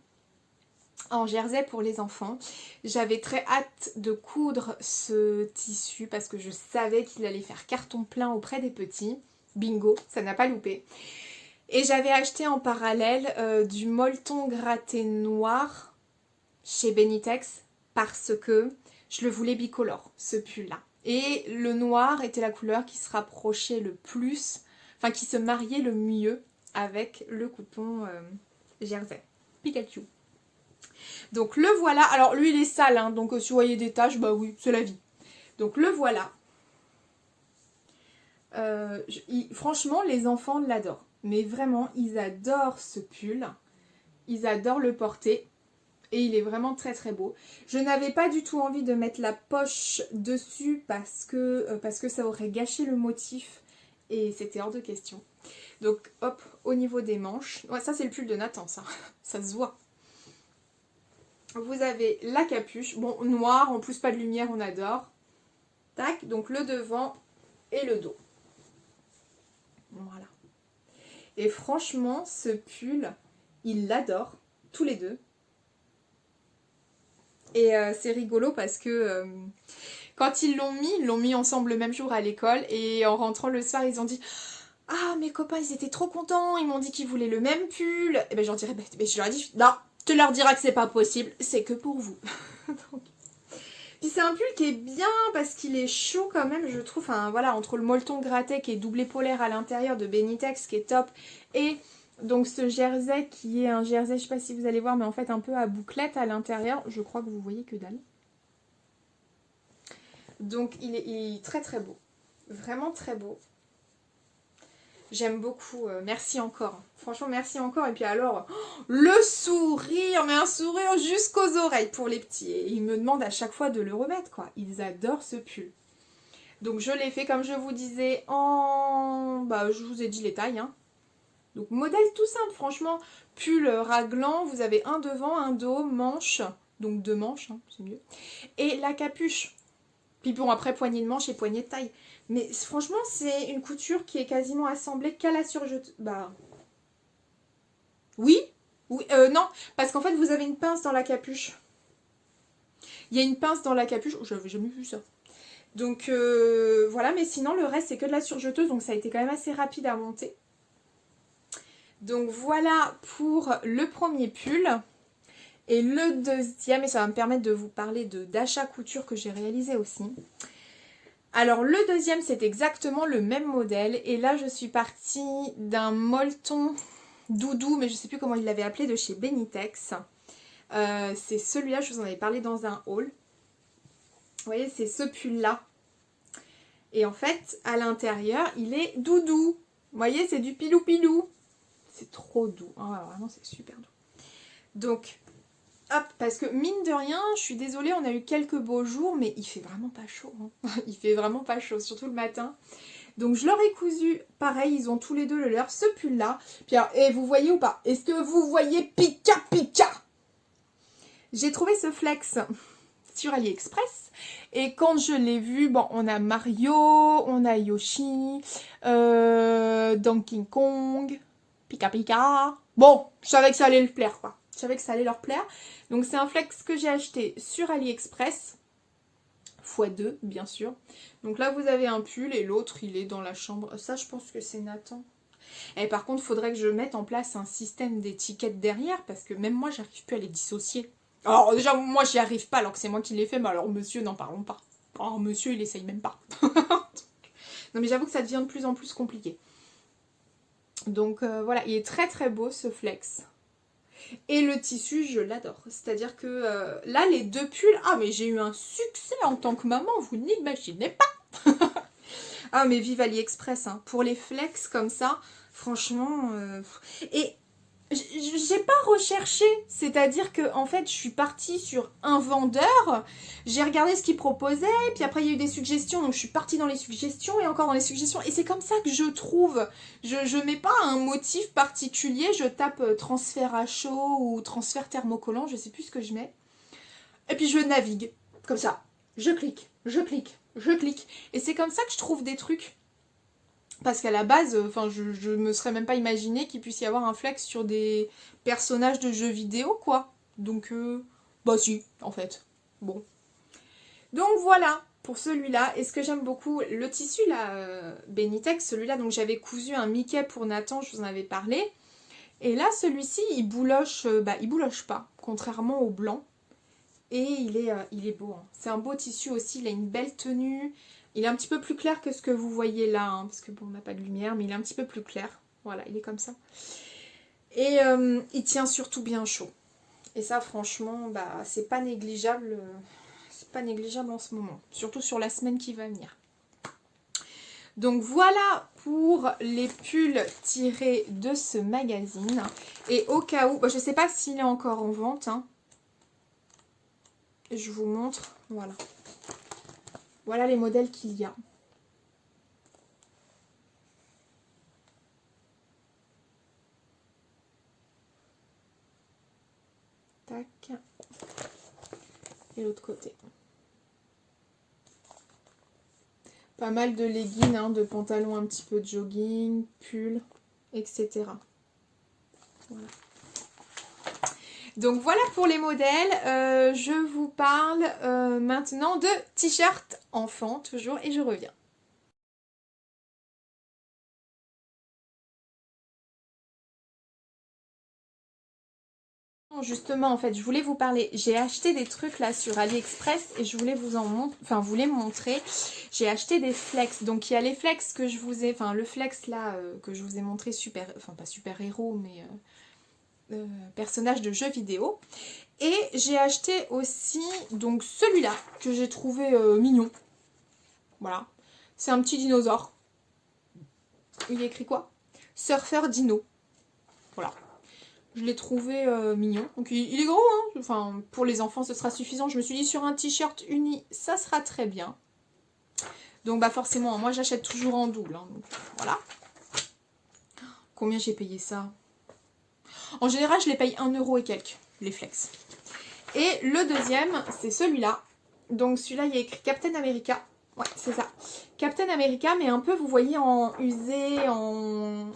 en jersey pour les enfants. J'avais très hâte de coudre ce tissu parce que je savais qu'il allait faire carton plein auprès des petits. Bingo, ça n'a pas loupé. Et j'avais acheté en parallèle du molleton gratté noir chez Benitex parce que je le voulais bicolore, ce pull-là. Et le noir était la couleur qui se rapprochait le plus, enfin qui se mariait le mieux avec le coupon jersey. Pikachu. Donc le voilà. Alors lui il est sale, hein, donc si vous voyez des taches, bah oui, c'est la vie. Donc le voilà. Franchement, les enfants l'adorent. Mais vraiment, ils adorent ce pull. Ils adorent le porter. Et il est vraiment très très beau. Je n'avais pas du tout envie de mettre la poche dessus parce que ça aurait gâché le motif. Et c'était hors de question. Donc hop, au niveau des manches. Ouais, ça c'est le pull de Nathan, ça. Ça se voit. Vous avez la capuche. Bon, noir, en plus pas de lumière, on adore. Tac, donc le devant et le dos. Voilà. Et franchement, ce pull, ils l'adorent, tous les deux. Et c'est rigolo parce que quand ils l'ont mis ensemble le même jour à l'école. Et en rentrant le soir, ils ont dit « Ah, mes copains, ils étaient trop contents, ils m'ont dit qu'ils voulaient le même pull. » Et ben je leur dirais, je leur ai dit « Non, tu leur diras que c'est pas possible, c'est que pour vous. » Puis c'est un pull qui est bien parce qu'il est chaud quand même, je trouve. Enfin voilà, entre le molleton gratté qui est doublé polaire à l'intérieur de Benitex qui est top et donc ce jersey qui est un jersey, je sais pas si vous allez voir, mais en fait un peu à bouclette à l'intérieur. Je crois que vous voyez que dalle. Donc il est très très beau. Vraiment très beau. J'aime beaucoup. Merci encore. Franchement, merci encore. Et puis alors, le sourire, mais un sourire jusqu'aux oreilles pour les petits. Et ils me demandent à chaque fois de le remettre, quoi. Ils adorent ce pull. Donc je l'ai fait, comme je vous disais, en... Bah, je vous ai dit les tailles, hein. Donc modèle tout simple, franchement. Pull raglan, vous avez un devant, un dos, manche. Donc 2 manches, hein, c'est mieux. Et la capuche. Puis bon, après, poignée de manche et poignée de taille. Mais franchement, c'est une couture qui est quasiment assemblée qu'à la surjeteuse. Bah... Oui, oui, non, parce qu'en fait, vous avez une pince dans la capuche. Il y a une pince dans la capuche. Oh, j'avais jamais vu ça. Donc, voilà. Mais sinon, le reste, c'est que de la surjeteuse. Donc, ça a été quand même assez rapide à monter. Donc, voilà pour le premier pull. Et le deuxième, et ça va me permettre de vous parler d'achat couture que j'ai réalisé aussi. Alors le deuxième, c'est exactement le même modèle. Et là, je suis partie d'un molleton doudou, mais je ne sais plus comment il l'avait appelé, de chez Benitex. C'est celui-là, je vous en avais parlé dans un haul. Vous voyez, c'est ce pull-là. Et en fait, à l'intérieur, il est doudou. Vous voyez, c'est du pilou-pilou. C'est trop doux. Oh, vraiment, c'est super doux. Donc... hop, parce que mine de rien, je suis désolée, on a eu quelques beaux jours, mais il fait vraiment pas chaud. Hein. Il fait vraiment pas chaud, surtout le matin. Donc je leur ai cousu, pareil, ils ont tous les deux le leur, ce pull-là. Puis alors, et vous voyez ou pas? Est-ce que vous voyez Pika Pika? J'ai trouvé ce flex sur AliExpress. Et quand je l'ai vu, bon, on a Mario, on a Yoshi, Donkey Kong, Pika Pika. Bon, je savais que ça allait le plaire, quoi. Je savais que ça allait leur plaire. Donc c'est un flex que j'ai acheté sur AliExpress. x2 bien sûr. Donc là vous avez un pull et l'autre il est dans la chambre. Ça je pense que c'est Nathan. Et par contre, il faudrait que je mette en place un système d'étiquettes derrière, parce que même moi, j'arrive plus à les dissocier. Alors déjà, moi, j'y arrive pas, alors que c'est moi qui l'ai fait, mais alors monsieur, n'en parlons pas. Alors monsieur, il essaye même pas. Non mais j'avoue que ça devient de plus en plus compliqué. Donc voilà, il est très très beau ce flex. Et le tissu, je l'adore. C'est-à-dire que là, les deux pulls, ah mais j'ai eu un succès en tant que maman, vous n'imaginez pas. Ah mais vive AliExpress, hein. Pour les flex comme ça, franchement... Et j'ai pas recherché, c'est-à-dire que en fait je suis partie sur un vendeur, j'ai regardé ce qu'il proposait, puis après il y a eu des suggestions, donc je suis partie dans les suggestions et encore dans les suggestions, et c'est comme ça que je trouve. Je mets pas un motif particulier, je tape transfert à chaud ou transfert thermocollant, je sais plus ce que je mets, et puis je navigue, comme ça, je clique, je clique, je clique, et c'est comme ça que je trouve des trucs. Parce qu'à la base, enfin, je me serais même pas imaginé qu'il puisse y avoir un flex sur des personnages de jeux vidéo, quoi. Donc, bah si, en fait. Bon. Donc voilà, pour celui-là. Et ce que j'aime beaucoup, le tissu, là, Benitex, celui-là, donc j'avais cousu un Mickey pour Nathan, je vous en avais parlé. Et là, celui-ci, il bouloche pas, contrairement au blanc. Et il est beau, hein. C'est un beau tissu aussi, il a une belle tenue. Il est un petit peu plus clair que ce que vous voyez là, hein, parce que bon, on n'a pas de lumière, mais il est un petit peu plus clair. Voilà, il est comme ça. Et il tient surtout bien chaud. Et ça, franchement, bah, c'est pas négligeable. C'est pas négligeable en ce moment. Surtout sur la semaine qui va venir. Donc voilà pour les pulls tirés de ce magazine. Et au cas où, bah, je sais pas s'il est encore en vente, hein. Je vous montre, voilà. Voilà les modèles qu'il y a. Tac. Et l'autre côté. Pas mal de leggings, hein, de pantalons un petit peu de jogging, pulls, etc. Voilà. Donc voilà pour les modèles. Je vous parle maintenant de t-shirt enfant, toujours, et je reviens. Justement, en fait, je voulais vous parler. J'ai acheté des trucs là sur AliExpress et je voulais vous en montrer, enfin, vous les montrer. J'ai acheté des flex. Donc, il y a les flex que je vous ai, enfin, le flex là que je vous ai montré, super, enfin, pas super héros, mais personnage de jeu vidéo. Et j'ai acheté aussi, donc, celui-là que j'ai trouvé mignon. Voilà. C'est un petit dinosaure. Il est écrit quoi? Surfer dino. Voilà. Je l'ai trouvé mignon. Donc il est gros, hein. Enfin, pour les enfants, ce sera suffisant. Je me suis dit, sur un t-shirt uni, ça sera très bien. Donc bah forcément, moi j'achète toujours en double. Hein, donc, voilà. Combien j'ai payé ça? En général, je les paye 1 € et quelques, les flex. Et le deuxième, c'est celui-là. Donc celui-là, il y a écrit Captain America. Ouais, c'est ça. Captain America, mais un peu, vous voyez, en usé, en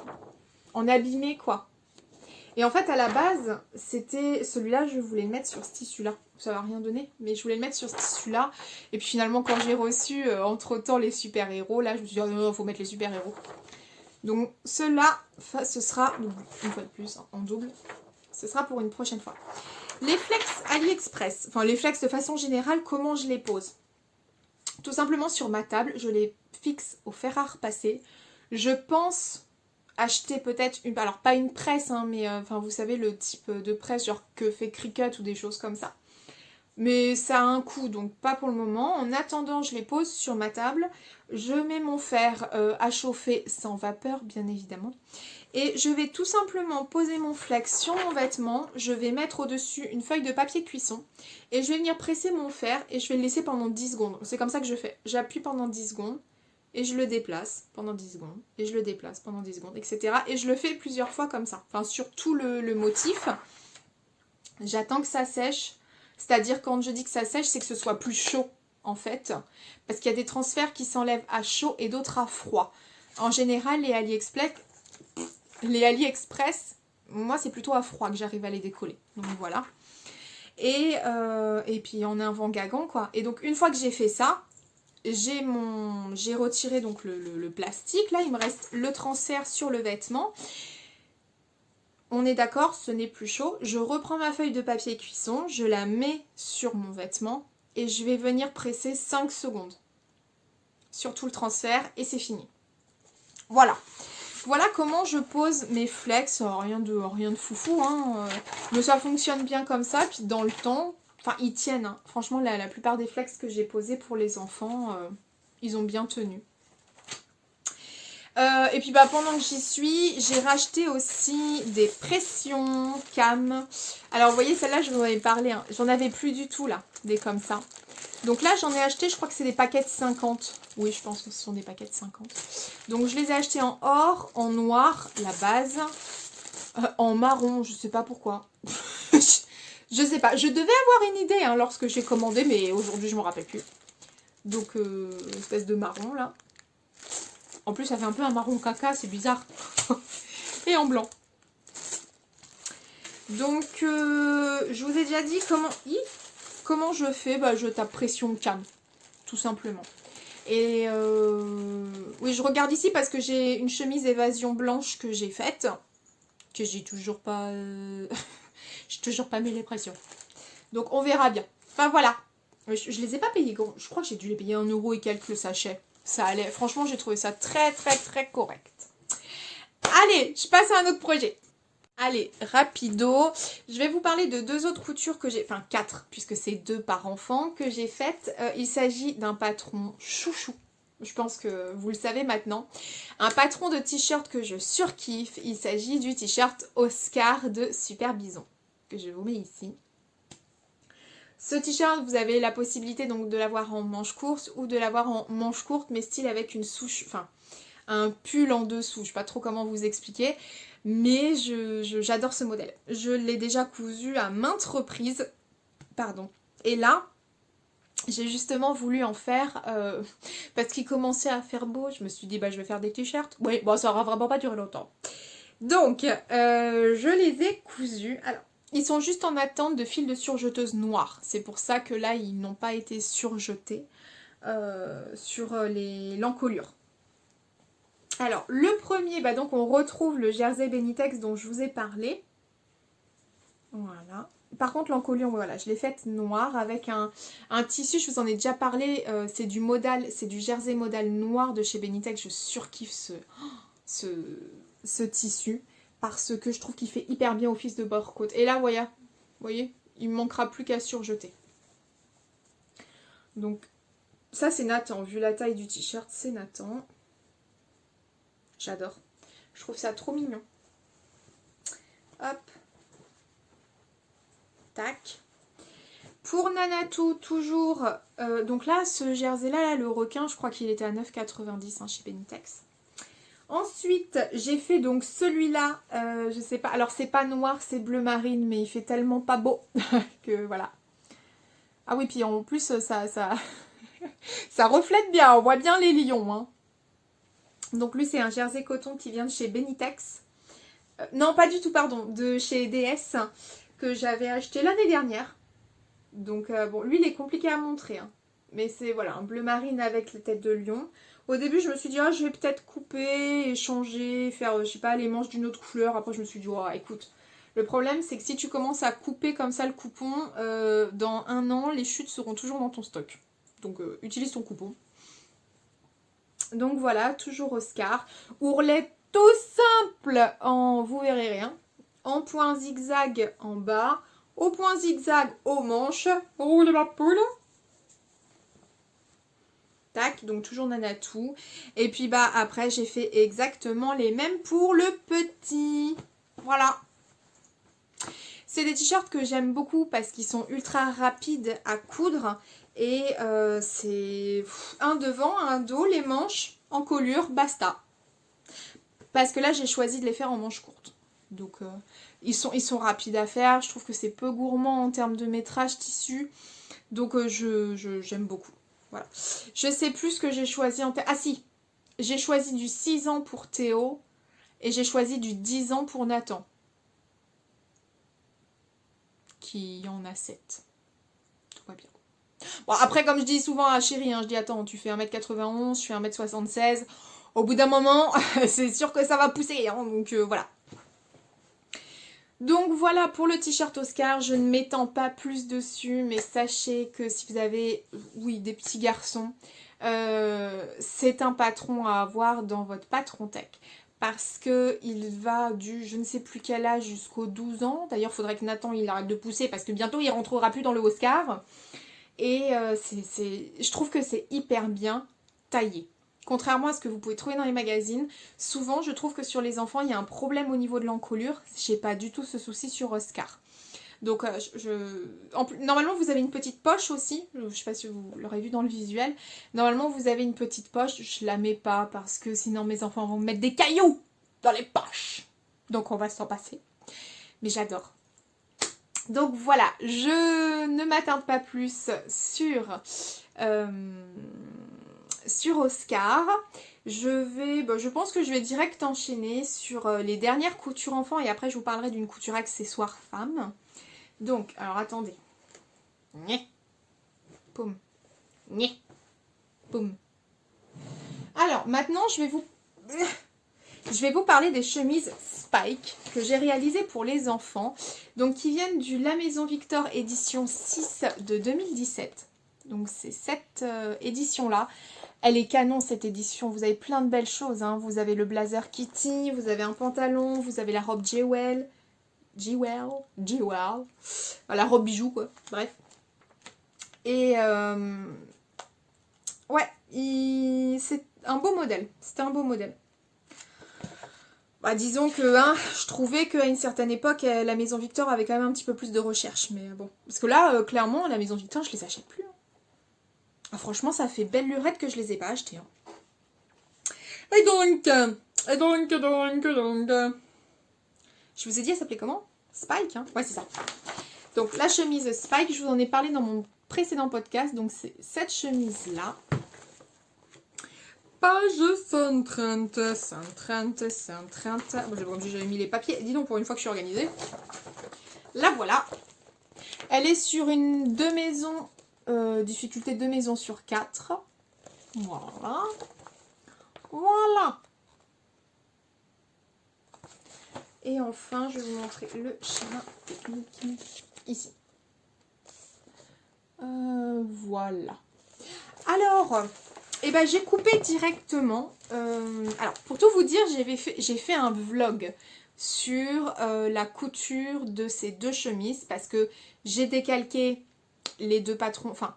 abîmé, quoi. Et en fait, à la base, c'était celui-là, je voulais le mettre sur ce tissu-là. Ça va rien donner, mais je voulais le mettre sur ce tissu-là. Et puis finalement, quand j'ai reçu, entre-temps, les super-héros, là, je me suis dit, oh non, faut mettre les super-héros. Donc, ceux-là, ce sera, une fois de plus, hein, en double, ce sera pour une prochaine fois. Les flex AliExpress, enfin, les flex de façon générale, comment je les pose? Tout simplement sur ma table, je les fixe au fer à repasser. Je pense acheter peut-être une, alors pas une presse, hein, mais enfin vous savez le type de presse genre que fait Cricut ou des choses comme ça. Mais ça a un coût, donc pas pour le moment. En attendant, je les pose sur ma table. Je mets mon fer à chauffer sans vapeur, bien évidemment. Et je vais tout simplement poser mon flex sur mon vêtement. Je vais mettre au-dessus une feuille de papier cuisson. Et je vais venir presser mon fer et je vais le laisser pendant 10 secondes. C'est comme ça que je fais. J'appuie pendant 10 secondes. Et je le déplace pendant 10 secondes. Et je le déplace pendant 10 secondes, etc. Et je le fais plusieurs fois comme ça. Enfin, sur tout le motif. J'attends que ça sèche. C'est-à-dire, quand je dis que ça sèche, c'est que ce soit plus chaud, en fait. Parce qu'il y a des transferts qui s'enlèvent à chaud et d'autres à froid. En général, les AliExpress, moi, c'est plutôt à froid que j'arrive à les décoller. Donc, voilà. Et puis en un vent gagant quoi. Et donc une fois que j'ai fait ça, j'ai retiré donc le plastique. Là il me reste le transfert sur le vêtement. On est d'accord, ce n'est plus chaud. Je reprends ma feuille de papier cuisson, je la mets sur mon vêtement et je vais venir presser 5 secondes sur tout le transfert et c'est fini. Voilà. Voilà comment je pose mes flex. Rien de foufou, hein. Mais ça fonctionne bien comme ça. Puis dans le temps, enfin ils tiennent. Hein. Franchement, la plupart des flex que j'ai posés pour les enfants, ils ont bien tenu. Et puis pendant que j'y suis, j'ai racheté aussi des pressions cam. Alors vous voyez, celle-là, je vous en avais parlé. Hein. J'en avais plus du tout là, des comme ça. Donc là, j'en ai acheté, je crois que c'est des paquets de 50. Oui, je pense que ce sont des paquets de 50. Donc je les ai achetés en or, en noir, la base, en marron, je sais pas pourquoi. Je sais pas, je devais avoir une idée hein, lorsque j'ai commandé, mais aujourd'hui je me rappelle plus. Donc, espèce de marron là. En plus, ça fait un peu un marron caca, c'est bizarre. Et en blanc. Donc, je vous ai déjà dit comment je fais. Je tape pression cam, tout simplement. Et oui, je regarde ici parce que j'ai une chemise évasion blanche que j'ai faite. Que j'ai toujours pas... j'ai toujours pas mis les pressions. Donc, on verra bien. Enfin, voilà. Je les ai pas payés. Je crois que j'ai dû les payer 1 € et quelques le sachet. Ça allait. Franchement, j'ai trouvé ça très, très, très correct. Allez, je passe à un autre projet. Allez, rapido. Je vais vous parler de 2 autres coutures que j'ai... Enfin, 4, puisque c'est 2 par enfant que j'ai faites. Il s'agit d'un patron chouchou. Je pense que vous le savez maintenant. Un patron de t-shirt que je surkiffe. Il s'agit du t-shirt Oscar de Super Bison. Que je vous mets ici. Ce t-shirt, vous avez la possibilité donc de l'avoir en manche courte ou de l'avoir en manche courte, mais style avec une souche, enfin un pull en dessous. Je sais pas trop comment vous expliquer, mais j'adore ce modèle. Je l'ai déjà cousu à maintes reprises, pardon. Et là, j'ai justement voulu en faire parce qu'il commençait à faire beau. Je me suis dit, je vais faire des t-shirts. Oui, bon, ça aura vraiment pas duré longtemps. Donc, je les ai cousus. Alors, ils sont juste en attente de fil de surjeteuse noire. C'est pour ça que là, ils n'ont pas été surjetés sur l'encolure. Alors, le premier, donc on retrouve le jersey Benitex dont je vous ai parlé. Voilà. Par contre, l'encolure, voilà, je l'ai faite noire avec un tissu, je vous en ai déjà parlé, c'est du modal, c'est du jersey modal noir de chez Benitex. Je surkiffe ce tissu parce que je trouve qu'il fait hyper bien office de bord-côte. Et là, vous voyez, il ne manquera plus qu'à surjeter. Donc, ça c'est Nathan. Vu la taille du t-shirt, c'est Nathan. J'adore. Je trouve ça trop mignon. Hop. Tac. Pour Nanatou, toujours. Donc là, ce jersey-là, le requin, je crois qu'il était à 9,90 chez Benitex. Ensuite, j'ai fait donc celui-là, je sais pas, alors c'est pas noir, c'est bleu marine, mais il fait tellement pas beau que voilà. Ah oui, puis en plus, ça reflète bien, on voit bien les lions. Hein. Donc lui, c'est un jersey coton qui vient de chez Benitex. Non, pas du tout, pardon, de chez DS, que j'avais acheté l'année dernière. Donc bon, lui, il est compliqué à montrer, hein. Mais c'est voilà, un bleu marine avec les têtes de lion. Au début, je me suis dit, je vais peut-être couper, échanger, faire, je sais pas, les manches d'une autre couleur. Après, je me suis dit, écoute, le problème, c'est que si tu commences à couper comme ça le coupon, dans 1 an, les chutes seront toujours dans ton stock. Donc, utilise ton coupon. Donc voilà, toujours Oscar. Ourlet tout simple en, vous verrez rien, en point zigzag en bas, au point zigzag aux manches. Roule ma poule. Tac, donc toujours Nanatou. Et puis après j'ai fait exactement les mêmes pour le petit. Voilà. C'est des t-shirts que j'aime beaucoup parce qu'ils sont ultra rapides à coudre. Et c'est un devant, un dos, les manches, encolure, basta. Parce que là j'ai choisi de les faire en manches courtes. Donc ils sont rapides à faire. Je trouve que c'est peu gourmand en termes de métrage tissu. Donc j'aime beaucoup. Voilà. Je sais plus ce que j'ai choisi en... Ah si, j'ai choisi du 6 ans pour Théo et j'ai choisi du 10 ans pour Nathan. qu'il y en a 7. Tout va bien. Bon, après, comme je dis souvent à Chérie, je dis attends, tu fais 1m91, je fais 1m76. Au bout d'un moment, c'est sûr que ça va pousser. Donc voilà. Donc voilà pour le t-shirt Oscar, je ne m'étends pas plus dessus, mais sachez que si vous avez, oui, des petits garçons, c'est un patron à avoir dans votre patron tech. Parce que il va du je ne sais plus quel âge jusqu'aux 12 ans. D'ailleurs, il faudrait que Nathan il arrête de pousser parce que bientôt il rentrera plus dans le Oscar. Et je trouve que c'est hyper bien taillé. Contrairement à ce que vous pouvez trouver dans les magazines, souvent je trouve que sur les enfants il y a un problème au niveau de l'encolure. J'ai pas du tout ce souci sur Oscar. Donc normalement vous avez une petite poche aussi. Je sais pas si vous l'aurez vu dans le visuel. Normalement vous avez une petite poche. Je la mets pas parce que sinon mes enfants vont me mettre des cailloux dans les poches. Donc on va s'en passer. Mais j'adore. Donc voilà, je ne m'attarde pas plus sur Oscar. Je pense que je vais direct enchaîner sur les dernières coutures enfants et après je vous parlerai d'une couture accessoire femme. Donc, alors attendez. Nyeh. Poum. Nyeh. Poum. Alors, maintenant je vais vous parler des chemises Spike que j'ai réalisées pour les enfants. Donc qui viennent du La Maison Victor édition 6 de 2017. Donc c'est cette édition-là. Elle est canon cette édition, vous avez plein de belles choses. Vous avez le blazer Kitty, vous avez un pantalon, vous avez la robe Jewel. La robe bijou quoi, bref. Et ouais, c'est un beau modèle, c'était un beau modèle. Bah, disons que je trouvais qu'à une certaine époque, la Maison Victor avait quand même un petit peu plus de recherche. Mais bon, parce que là, clairement, la Maison Victor, je les achète plus. Ah, franchement, ça fait belle lurette que je les ai pas achetées. Et donc, je vous ai dit, elle s'appelait comment? Spike, Ouais, c'est ça. Donc, la chemise Spike, je vous en ai parlé dans mon précédent podcast. Donc, c'est cette chemise-là. Page 130, 130, 130. Bon, j'ai pas obligé, j'avais mis les papiers. Dis donc, pour une fois que je suis organisée. La voilà. Elle est sur une 2 maisons, difficulté 2 maisons sur 4. Voilà. Voilà. Et enfin, je vais vous montrer le schéma technique ici. Voilà. Alors, j'ai coupé directement. Alors, pour tout vous dire, j'ai fait un vlog sur la couture de ces deux chemises parce que j'ai décalqué les deux patrons, enfin,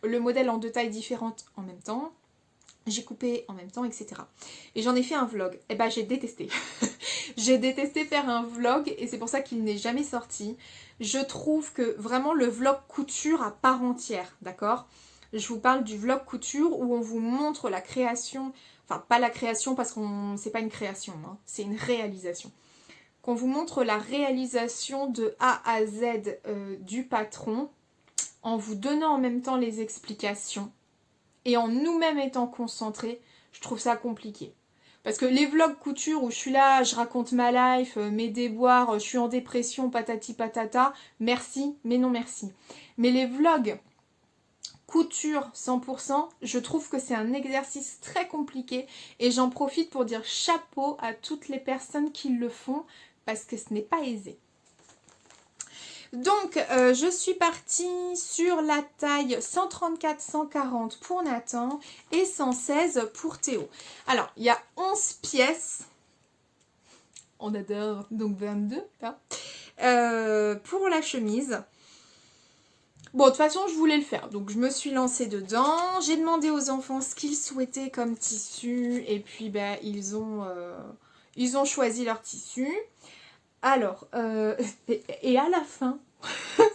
le modèle en deux tailles différentes en même temps. J'ai coupé en même temps, etc. Et j'en ai fait un vlog. J'ai détesté. J'ai détesté faire un vlog et c'est pour ça qu'il n'est jamais sorti. Je trouve que vraiment le vlog couture à part entière, d'accord ? Je vous parle du vlog couture où on vous montre la création, enfin pas la création parce que c'est pas une création, c'est une réalisation. Qu'on vous montre la réalisation de A à Z du patron en vous donnant en même temps les explications. Et en nous-mêmes étant concentrés, je trouve ça compliqué. Parce que les vlogs couture où je suis là, je raconte ma life, mes déboires, je suis en dépression, patati patata, merci, mais non merci. Mais les vlogs couture 100%, je trouve que c'est un exercice très compliqué et j'en profite pour dire chapeau à toutes les personnes qui le font parce que ce n'est pas aisé. Donc, je suis partie sur la taille 134-140 pour Nathan et 116 pour Théo. Alors, il y a 11 pièces. On adore, donc 22. Pour la chemise. Bon, de toute façon, je voulais le faire. Donc, je me suis lancée dedans. J'ai demandé aux enfants ce qu'ils souhaitaient comme tissu. Et puis, ils ont choisi leur tissu. Alors, et à la fin,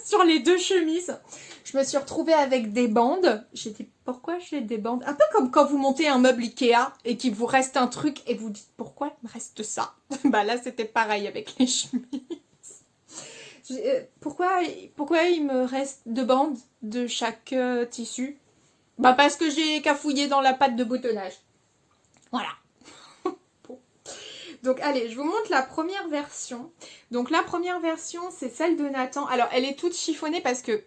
sur les deux chemises, je me suis retrouvée avec des bandes. J'ai dit, pourquoi j'ai des bandes? Un peu comme quand vous montez un meuble Ikea et qu'il vous reste un truc et vous dites, pourquoi il me reste ça? Là, c'était pareil avec les chemises. Pourquoi il me reste deux bandes de chaque tissu? Parce que j'ai cafouillé dans la pâte de boutonnage. Voilà. Bon. Donc allez, je vous montre la première version. Donc la première version, c'est celle de Nathan. Alors elle est toute chiffonnée parce que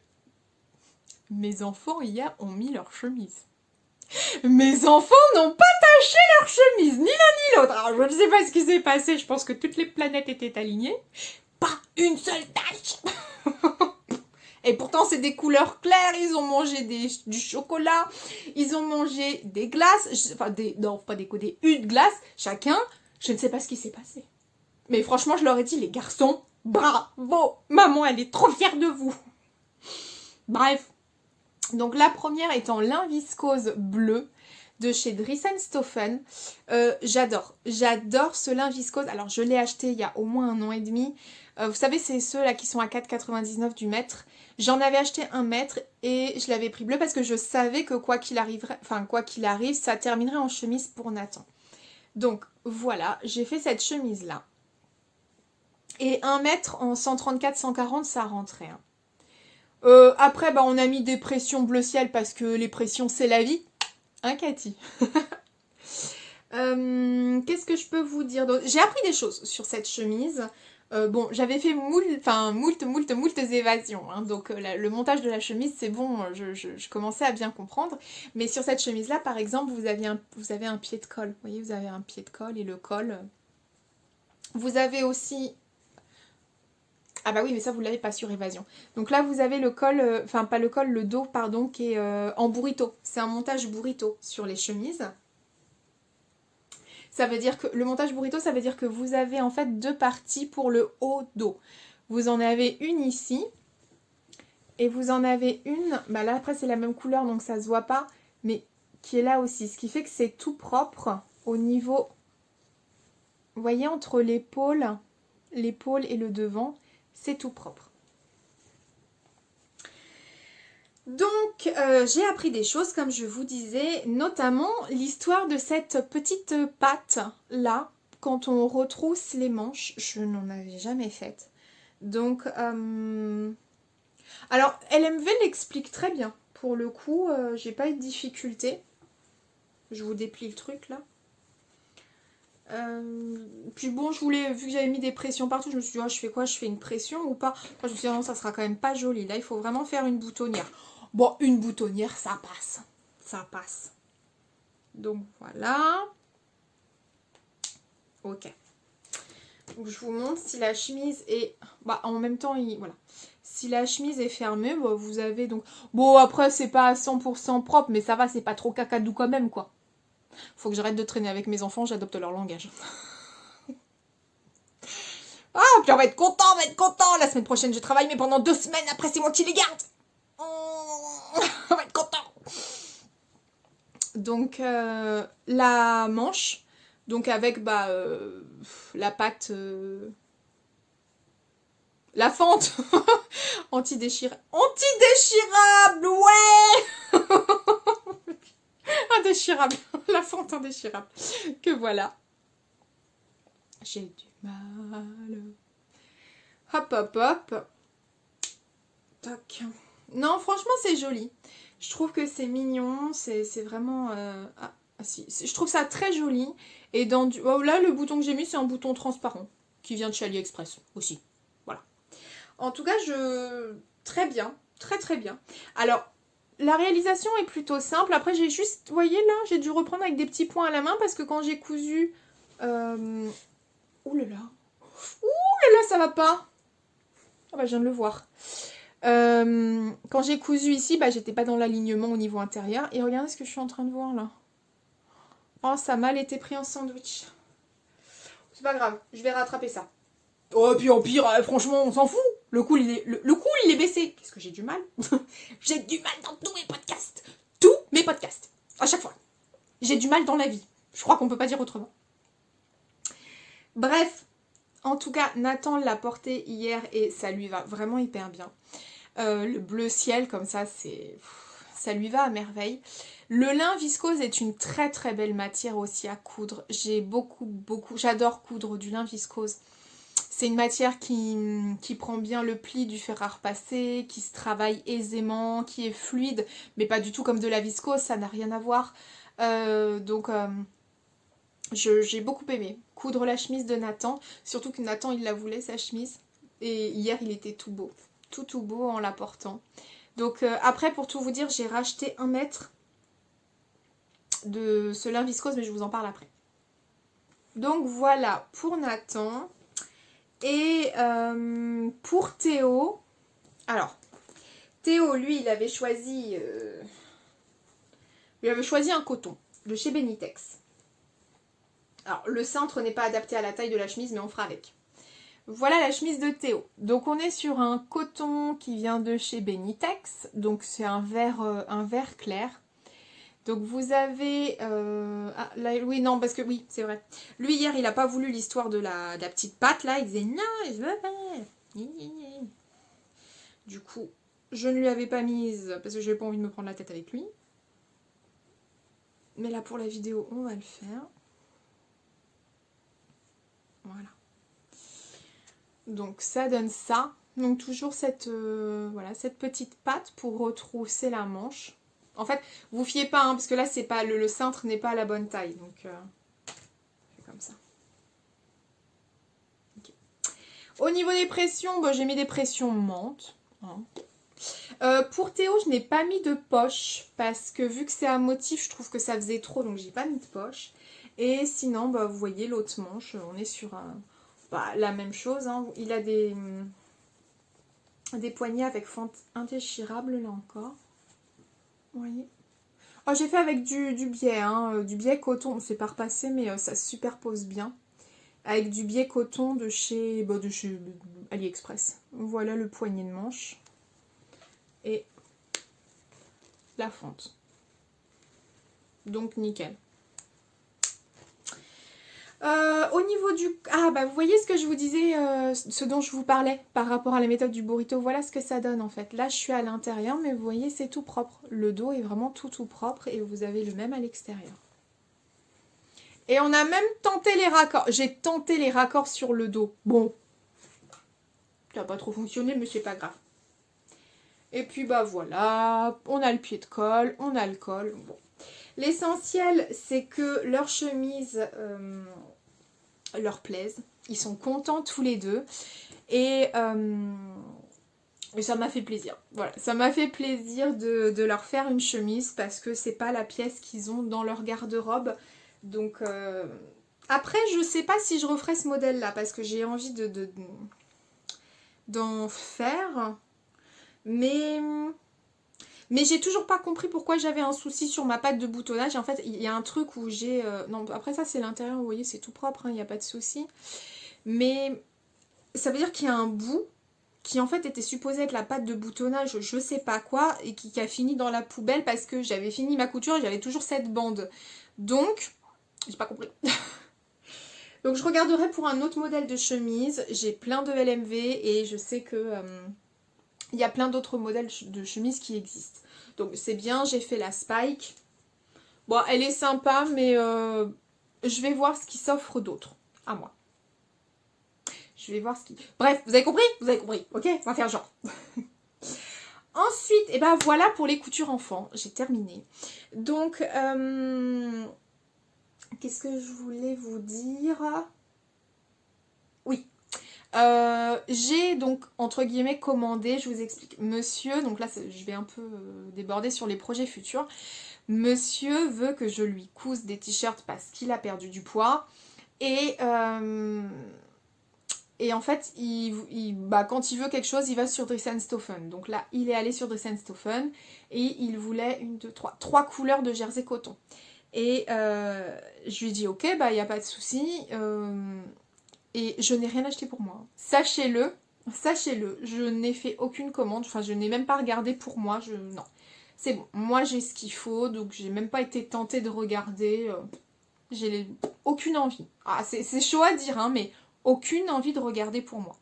mes enfants hier ont mis leur chemise. Mes enfants n'ont pas taché leur chemise, ni l'un ni l'autre. Alors je ne sais pas ce qui s'est passé, je pense que toutes les planètes étaient alignées. Pas une seule tache. Et pourtant c'est des couleurs claires, ils ont mangé du chocolat, ils ont mangé des glaces, enfin non pas une glace, chacun, je ne sais pas ce qui s'est passé. Mais franchement je leur ai dit les garçons, bravo, maman elle est trop fière de vous. Bref, donc la première est en lin viscose bleu de chez Dries+Stoffen. J'adore ce lin viscose. Alors je l'ai acheté il y a au moins 1 an et demi. Vous savez, c'est ceux-là qui sont à 4,99 du mètre. J'en avais acheté 1 mètre et je l'avais pris bleu parce que je savais que quoi qu'il arrive, ça terminerait en chemise pour Nathan. Donc voilà, j'ai fait cette chemise-là. Et 1 mètre en 134-140, ça rentrait. Après, on a mis des pressions bleu ciel parce que les pressions, c'est la vie. Hein, Cathy? Qu'est-ce que je peux vous dire d'autre? J'ai appris des choses sur cette chemise. Bon, j'avais fait moult évasions, hein, donc le montage de la chemise, c'est bon, je commençais à bien comprendre. Mais sur cette chemise-là, par exemple, vous avez un pied de colle. Vous voyez, vous avez un pied de colle et le col. Vous avez aussi... Ah bah oui, mais ça, vous ne l'avez pas sur évasion. Donc là, vous avez le col, enfin pas le col, le dos, pardon, qui est en burrito. C'est un montage burrito sur les chemises. Ça veut dire que le montage burrito, ça veut dire que vous avez en fait 2 parties pour le haut dos. Vous en avez une ici. Et vous en avez une, bah là après c'est la même couleur donc ça se voit pas, mais qui est là aussi. Ce qui fait que c'est tout propre au niveau, vous voyez, entre l'épaule et le devant, c'est tout propre. Donc j'ai appris des choses comme je vous disais, notamment l'histoire de cette petite patte là, quand on retrousse les manches, je n'en avais jamais faite. Donc, alors LMV l'explique très bien, pour le coup j'ai pas eu de difficulté. Je vous déplie le truc là. Puis bon, vu que j'avais mis des pressions partout, je me suis dit, oh, je fais quoi? Je fais une pression ou pas? Enfin, je me suis dit, non, ça sera quand même pas joli. Là, il faut vraiment faire une boutonnière. Bon, une boutonnière, ça passe. Ça passe. Donc, voilà. Ok. Donc, je vous montre si la chemise est... Bah, en même temps, voilà. Si la chemise est fermée, bah, vous avez donc... Bon, après, c'est pas à 100% propre, mais ça va, c'est pas trop cacadou quand même, quoi. Faut que j'arrête de traîner avec mes enfants, j'adopte leur langage. Ah, puis on va être content, La semaine prochaine, je travaille, mais pendant 2 semaines, après, c'est moi qui les garde. On va être content. Donc, la manche, donc avec la patte, la fente antidéchirable, ouais. Indéchirable, la fente indéchirable, que voilà. J'ai du mal. Hop, hop, hop. Tac. Non, franchement, c'est joli. Je trouve que c'est mignon. C'est vraiment... si. Je trouve ça très joli. Et dans du... Oh, là, le bouton que j'ai mis, c'est un bouton transparent. Qui vient de chez AliExpress aussi. Voilà. En tout cas, très bien. Très, très bien. Alors, la réalisation est plutôt simple. Après, j'ai juste... Vous voyez, là, j'ai dû reprendre avec des petits points à la main. Parce que quand j'ai cousu... Ouh là là. Ouh là là, ça va pas. Ah bah, je viens de le voir. Quand j'ai cousu ici, j'étais pas dans l'alignement au niveau intérieur. Et regardez ce que je suis en train de voir là. Oh, ça a mal été pris en sandwich. C'est pas grave, je vais rattraper ça. Oh, et puis au pire, franchement, on s'en fout. Le coup, il est baissé. Qu'est-ce que j'ai du mal? J'ai du mal dans tous mes podcasts. Tous mes podcasts. À chaque fois. J'ai du mal dans la vie. Je crois qu'on peut pas dire autrement. Bref. En tout cas, Nathan l'a porté hier et ça lui va vraiment hyper bien. Le bleu ciel, comme ça, ça lui va à merveille. Le lin viscose est une très très belle matière aussi à coudre. J'adore coudre du lin viscose. C'est une matière qui prend bien le pli du fer à repasser, qui se travaille aisément, qui est fluide, mais pas du tout comme de la viscose, ça n'a rien à voir. J'ai beaucoup aimé coudre la chemise de Nathan, surtout que Nathan il la voulait sa chemise. Et hier il était tout beau, tout beau en la portant. Donc après pour tout vous dire j'ai racheté 1 mètre de ce lin viscose mais je vous en parle après. Donc voilà pour Nathan. Et pour Théo, alors Théo lui il avait choisi un coton de chez Benitex. Alors le cintre n'est pas adapté à la taille de la chemise mais on fera avec. Voilà la chemise de Théo. Donc on est sur un coton qui vient de chez Benitex. Donc c'est un vert clair. Donc vous avez... Ah, là, oui, non, parce que oui, c'est vrai. Lui, hier, il n'a pas voulu l'histoire de la petite patte, là. Il disait, non, je veux pas. Du coup, je ne lui avais pas mise, parce que je n'avais pas envie de me prendre la tête avec lui. Mais là, pour la vidéo, on va le faire. Voilà. Donc ça donne ça. Donc toujours cette, voilà, cette petite patte pour retrousser la manche. En fait, vous fiez pas, hein, parce que là, c'est pas le cintre n'est pas à la bonne taille. Donc, c'est comme ça. Okay. Au niveau des pressions, bon, j'ai mis des pressions menthe. Hein. Pour Théo, je n'ai pas mis de poche, parce que vu que c'est un motif, je trouve que ça faisait trop, donc j'ai pas mis de poche. Et sinon, bah, vous voyez l'autre manche, on est sur la même chose. Hein. Il a des poignets avec fente indéchirable, là encore. Vous voyez. Oh, j'ai fait avec du biais, hein, du biais coton, c'est pas repassé mais ça se superpose bien. Avec du biais coton de chez AliExpress. Voilà le poignet de manche. Et la fente. Donc nickel. Au niveau du... Ah bah vous voyez ce que je vous disais, ce dont je vous parlais par rapport à la méthode du burrito, voilà ce que ça donne en fait. Là je suis à l'intérieur mais vous voyez c'est tout propre. Le dos est vraiment tout propre et vous avez le même à l'extérieur. Et on a même tenté les raccords. J'ai tenté les raccords sur le dos. Bon, ça n'a pas trop fonctionné mais c'est pas grave. Et puis bah voilà, on a le pied de colle, on a le col. Bon. L'essentiel c'est que leur chemise... leur plaisent. Ils sont contents tous les deux. Et ça m'a fait plaisir. Voilà, ça m'a fait plaisir de leur faire une chemise parce que c'est pas la pièce qu'ils ont dans leur garde-robe. Donc après, je sais pas si je referai ce modèle-là parce que j'ai envie d'en faire. Mais j'ai toujours pas compris pourquoi j'avais un souci sur ma patte de boutonnage. En fait, il y a un truc où j'ai... non, après ça, c'est l'intérieur, vous voyez, c'est tout propre, il n'y a pas de souci. Mais ça veut dire qu'il y a un bout qui, en fait, était supposé être la patte de boutonnage, je sais pas quoi, et qui a fini dans la poubelle parce que j'avais fini ma couture et j'avais toujours cette bande. Donc, j'ai pas compris. Donc, je regarderai pour un autre modèle de chemise. J'ai plein de LMV et je sais que... il y a plein d'autres modèles de chemises qui existent. Donc c'est bien, j'ai fait la Spike. Bon, elle est sympa, mais je vais voir ce qui s'offre d'autre à moi. Je vais voir ce qui... Bref, vous avez compris? Vous avez compris, ok? On va faire genre. Ensuite, et ben voilà pour les coutures enfants. J'ai terminé. Donc, qu'est-ce que je voulais vous dire? Oui. J'ai donc entre guillemets commandé, je vous explique, monsieur, donc là je vais un peu déborder sur les projets futurs, monsieur veut que je lui couse des t-shirts parce qu'il a perdu du poids et en fait quand il veut quelque chose il va sur Dress & Stophen, donc là il est allé sur Dress & Stophen et il voulait trois couleurs de jersey coton et je lui ai dit ok bah il n'y a pas de souci. Et je n'ai rien acheté pour moi. Sachez-le, je n'ai fait aucune commande. Enfin, je n'ai même pas regardé pour moi. Non, c'est bon. Moi, j'ai ce qu'il faut. Donc, j'ai même pas été tentée de regarder. J'ai aucune envie. Ah, c'est chaud à dire, hein, mais aucune envie de regarder pour moi.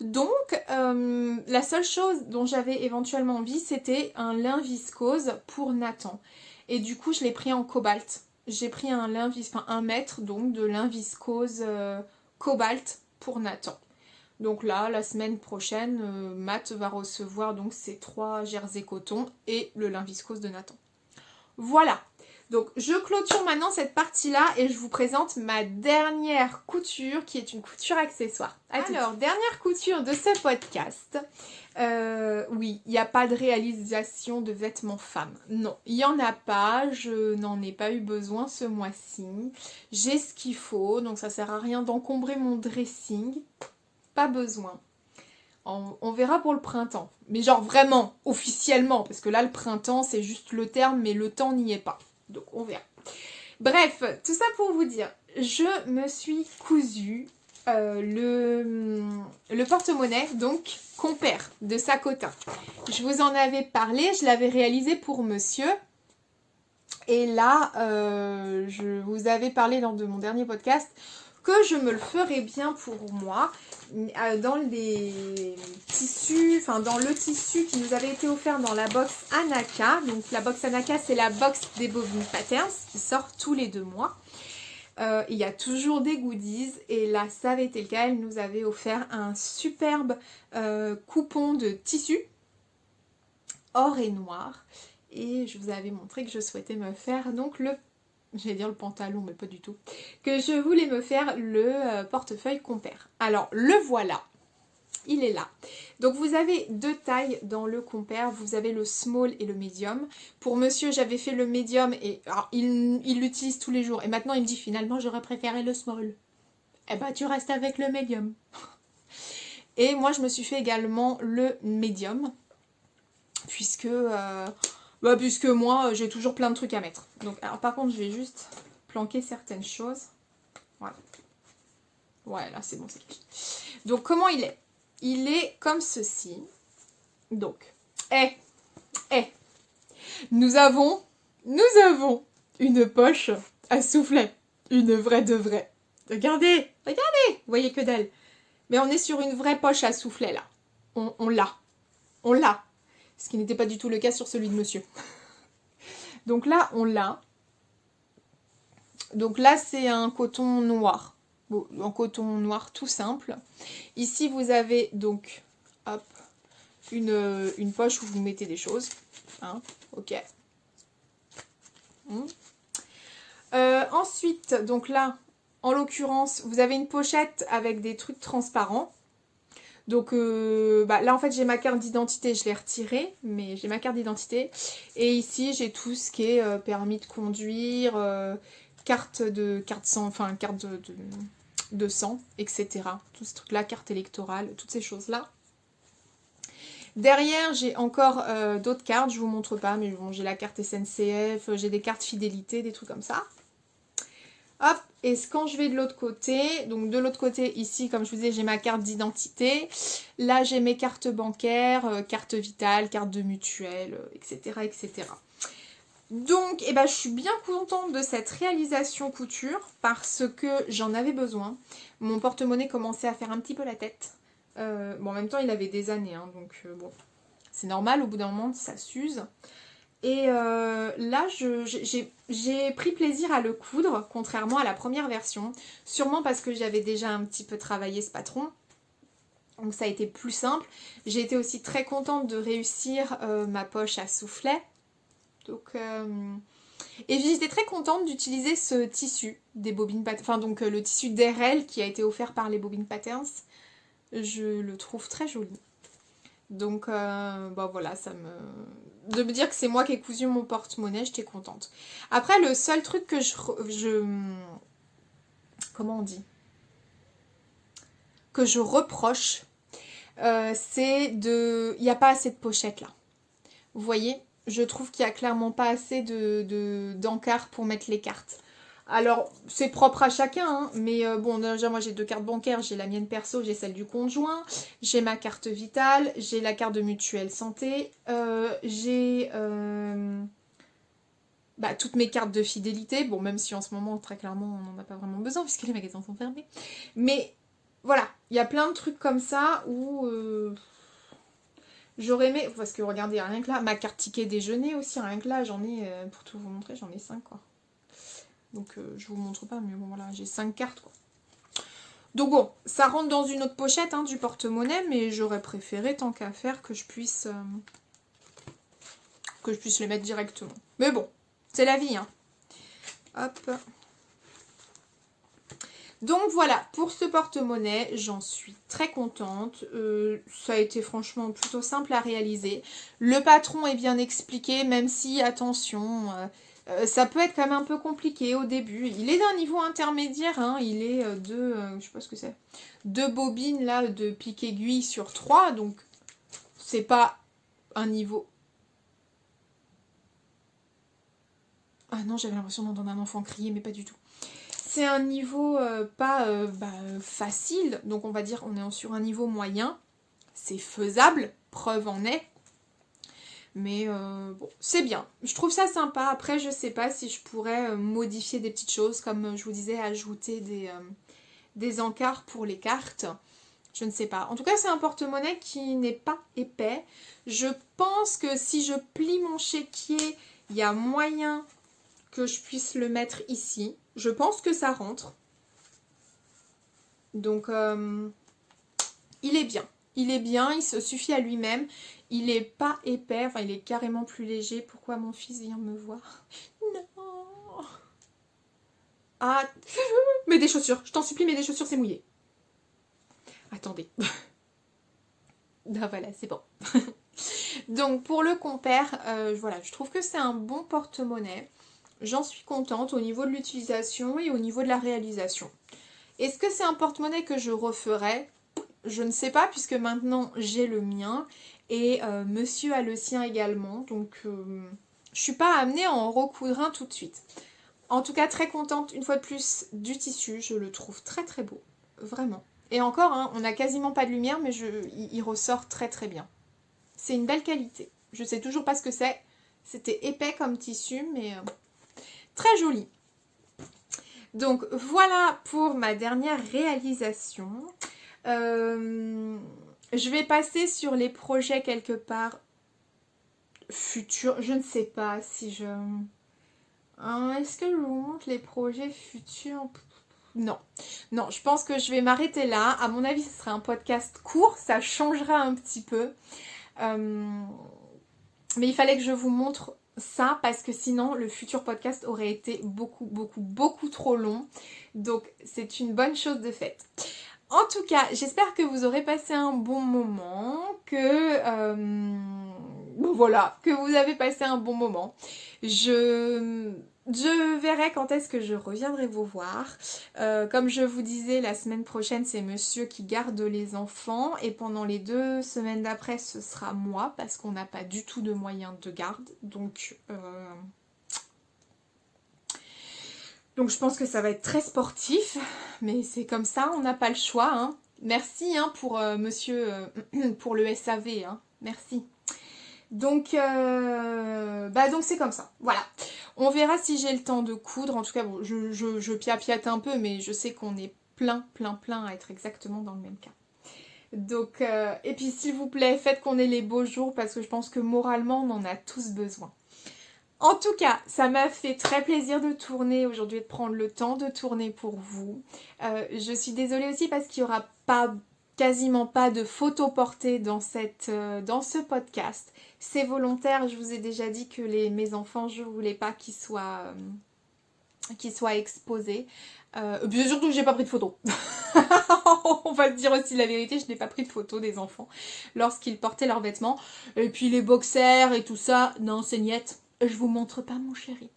Donc, la seule chose dont j'avais éventuellement envie, c'était un lin viscose pour Nathan. Et du coup, je l'ai pris en cobalt. J'ai pris un mètre donc de lin viscose cobalt pour Nathan. Donc là, la semaine prochaine, Matt va recevoir donc ces 3 jersey coton et le lin viscose de Nathan. Voilà. Donc je clôture maintenant cette partie-là et je vous présente ma dernière couture qui est une couture accessoire. Alors, dernière couture de ce podcast. Oui, il n'y a pas de réalisation de vêtements femmes. Non, il n'y en a pas. Je n'en ai pas eu besoin ce mois-ci. J'ai ce qu'il faut, donc ça sert à rien d'encombrer mon dressing. Pas besoin. On verra pour le printemps. Mais genre vraiment, officiellement. Parce que là, le printemps, c'est juste le terme, mais le temps n'y est pas. Donc on verra. Bref, tout ça pour vous dire, je me suis cousu le porte-monnaie, donc Compère de Sacotin. Je vous en avais parlé, je l'avais réalisé pour monsieur. Et là, je vous avais parlé lors de mon dernier podcast que je me le ferais bien pour moi dans les tissus, enfin dans le tissu qui nous avait été offert dans la box Anaka. Donc la box Anaka, c'est la box des Bobine Patterns qui sort tous les 2 mois. Il y a toujours des goodies et là ça avait été le cas, elle nous avait offert un superbe coupon de tissu or et noir. Et je vous avais montré que je souhaitais me faire donc j'allais dire le pantalon, mais pas du tout. Que je voulais me faire le portefeuille Compère. Alors, le voilà. Il est là. Donc, vous avez 2 tailles dans le Compère. Vous avez le small et le medium. Pour monsieur, j'avais fait le medium et alors, il l'utilise tous les jours. Et maintenant, il me dit finalement, j'aurais préféré le small. Eh ben, tu restes avec le medium. Et moi, je me suis fait également le medium. Puisque moi, j'ai toujours plein de trucs à mettre. Donc, alors par contre, je vais juste planquer certaines choses. Voilà. Ouais, là, c'est bon, c'est fini. Donc, comment il est? Il est comme ceci. Donc, nous avons une poche à soufflet. Une vraie de vraie. Regardez. Vous voyez que dalle. Mais on est sur une vraie poche à soufflet, là. On l'a. Ce qui n'était pas du tout le cas sur celui de monsieur. Donc là, on l'a. Donc là, c'est un coton noir. Bon, un coton noir tout simple. Ici, vous avez donc hop, une poche où vous mettez des choses. Hein, ok. Ensuite, donc là, en l'occurrence, vous avez une pochette avec des trucs transparents. Donc là en fait j'ai ma carte d'identité, je l'ai retirée, mais j'ai ma carte d'identité. Et ici j'ai tout ce qui est permis de conduire, carte de sang, etc. Tous ces trucs là, carte électorale, toutes ces choses là. Derrière j'ai encore d'autres cartes, je vous montre pas, mais bon j'ai la carte SNCF, j'ai des cartes fidélité, des trucs comme ça. Hop, et quand je vais de l'autre côté, donc de l'autre côté ici, comme je vous disais, j'ai ma carte d'identité. Là, j'ai mes cartes bancaires, carte vitale, carte de mutuelle, etc., etc. Donc, je suis bien contente de cette réalisation couture parce que j'en avais besoin. Mon porte-monnaie commençait à faire un petit peu la tête. Bon, en même temps, il avait des années, hein, donc bon, c'est normal, au bout d'un moment, ça s'use. Et là, j'ai pris plaisir à le coudre, contrairement à la première version. Sûrement parce que j'avais déjà un petit peu travaillé ce patron. Donc ça a été plus simple. J'ai été aussi très contente de réussir ma poche à soufflet. Donc, et j'étais très contente d'utiliser ce tissu des Bobine Patterns. Enfin donc le tissu DRL qui a été offert par les Bobine Patterns. Je le trouve très joli. Donc voilà, de me dire que c'est moi qui ai cousu mon porte-monnaie, j'étais contente. Après, le seul truc que comment on dit? Que je reproche, c'est il n'y a pas assez de pochettes là. Vous voyez? Je trouve qu'il n'y a clairement pas assez d'encart pour mettre les cartes. Alors, c'est propre à chacun, hein, mais bon, déjà, moi, j'ai 2 cartes bancaires. J'ai la mienne perso, j'ai celle du conjoint. J'ai ma carte vitale, j'ai la carte de mutuelle santé. J'ai toutes mes cartes de fidélité. Bon, même si en ce moment, très clairement, on n'en a pas vraiment besoin, puisque les magasins sont fermés. Mais, voilà, il y a plein de trucs comme ça où... j'aurais aimé... Parce que, regardez, rien que là, ma carte ticket déjeuner aussi, rien que là, j'en ai... pour tout vous montrer, j'en ai 5, quoi. Donc je vous montre pas, mais bon voilà, j'ai 5 cartes quoi. Donc bon, ça rentre dans une autre pochette du porte-monnaie, mais j'aurais préféré tant qu'à faire que je puisse les mettre directement. Mais bon, c'est la vie, hein. Hop. Donc voilà, pour ce porte-monnaie, j'en suis très contente. Ça a été franchement plutôt simple à réaliser. Le patron est bien expliqué, même si, attention, ça peut être quand même un peu compliqué au début. Il est d'un niveau intermédiaire, hein, il est je sais pas ce que c'est, 2 bobines là de pique aiguille sur 3, donc c'est pas un niveau... Ah non, j'avais l'impression d'entendre un enfant crier, mais pas du tout. C'est un niveau pas facile, donc on va dire on est sur un niveau moyen. C'est faisable, preuve en est. Mais bon, c'est bien. Je trouve ça sympa. Après, je sais pas si je pourrais modifier des petites choses, comme je vous disais, ajouter des encarts pour les cartes. Je ne sais pas. En tout cas, c'est un porte-monnaie qui n'est pas épais. Je pense que si je plie mon chéquier, il y a moyen que je puisse le mettre ici. Je pense que ça rentre. Donc, il est bien. Il est bien, il se suffit à lui-même. Il est pas épais, enfin, il est carrément plus léger. Pourquoi mon fils vient me voir? Non. Ah, mets des chaussures. Je t'en supplie, mets des chaussures, c'est mouillé. Attendez. Ah, voilà, c'est bon. Donc, pour le compère, voilà, je trouve que c'est un bon porte-monnaie. J'en suis contente au niveau de l'utilisation et au niveau de la réalisation. Est-ce que c'est un porte-monnaie que je referai? Je ne sais pas, puisque maintenant j'ai le mien et monsieur a le sien également. Donc je ne suis pas amenée à en recoudre un tout de suite. En tout cas, très contente une fois de plus du tissu. Je le trouve très très beau. Vraiment. Et encore, hein, on n'a quasiment pas de lumière, mais il ressort très très bien. C'est une belle qualité. Je ne sais toujours pas ce que c'est. C'était épais comme tissu, mais très joli. Donc voilà pour ma dernière réalisation. Je vais passer sur les projets quelque part futurs. Je ne sais pas si je... Est-ce que je vous montre les projets futurs? Non. Non, je pense que je vais m'arrêter là. À mon avis, ce sera un podcast court. Ça changera un petit peu. Mais il fallait que je vous montre ça parce que sinon le futur podcast aurait été beaucoup trop long. Donc c'est une bonne chose de faite. En tout cas, j'espère que vous aurez passé un bon moment, voilà, que vous avez passé un bon moment. Je verrai quand est-ce que je reviendrai vous voir. Comme je vous disais, la semaine prochaine, c'est monsieur qui garde les enfants. Et pendant les 2 semaines d'après, ce sera moi, parce qu'on n'a pas du tout de moyens de garde. Donc je pense que ça va être très sportif. Mais c'est comme ça, on n'a pas le choix. Hein. Merci hein, pour monsieur, pour le SAV. Hein. Merci. Donc c'est comme ça. Voilà. On verra si j'ai le temps de coudre. En tout cas, bon, je piapiate un peu, mais je sais qu'on est plein à être exactement dans le même cas. Donc, et puis s'il vous plaît, faites qu'on ait les beaux jours parce que je pense que moralement, on en a tous besoin. En tout cas, ça m'a fait très plaisir de tourner aujourd'hui et de prendre le temps de tourner pour vous. Je suis désolée aussi parce qu'il n'y aura quasiment pas de photos portées dans ce podcast. C'est volontaire, je vous ai déjà dit que mes enfants, je ne voulais pas qu'ils soient exposés. Bien surtout que j'ai pas pris de photos. On va se dire aussi la vérité, je n'ai pas pris de photos des enfants lorsqu'ils portaient leurs vêtements. Et puis les boxers et tout ça, non c'est niette. Je vous montre pas mon chéri.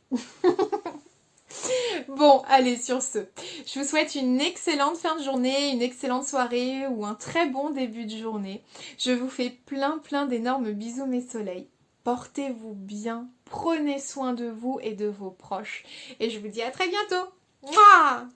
Bon, allez, sur ce, je vous souhaite une excellente fin de journée, une excellente soirée ou un très bon début de journée. Je vous fais plein d'énormes bisous mes soleils. Portez-vous bien, prenez soin de vous et de vos proches. Et je vous dis à très bientôt. Mouah !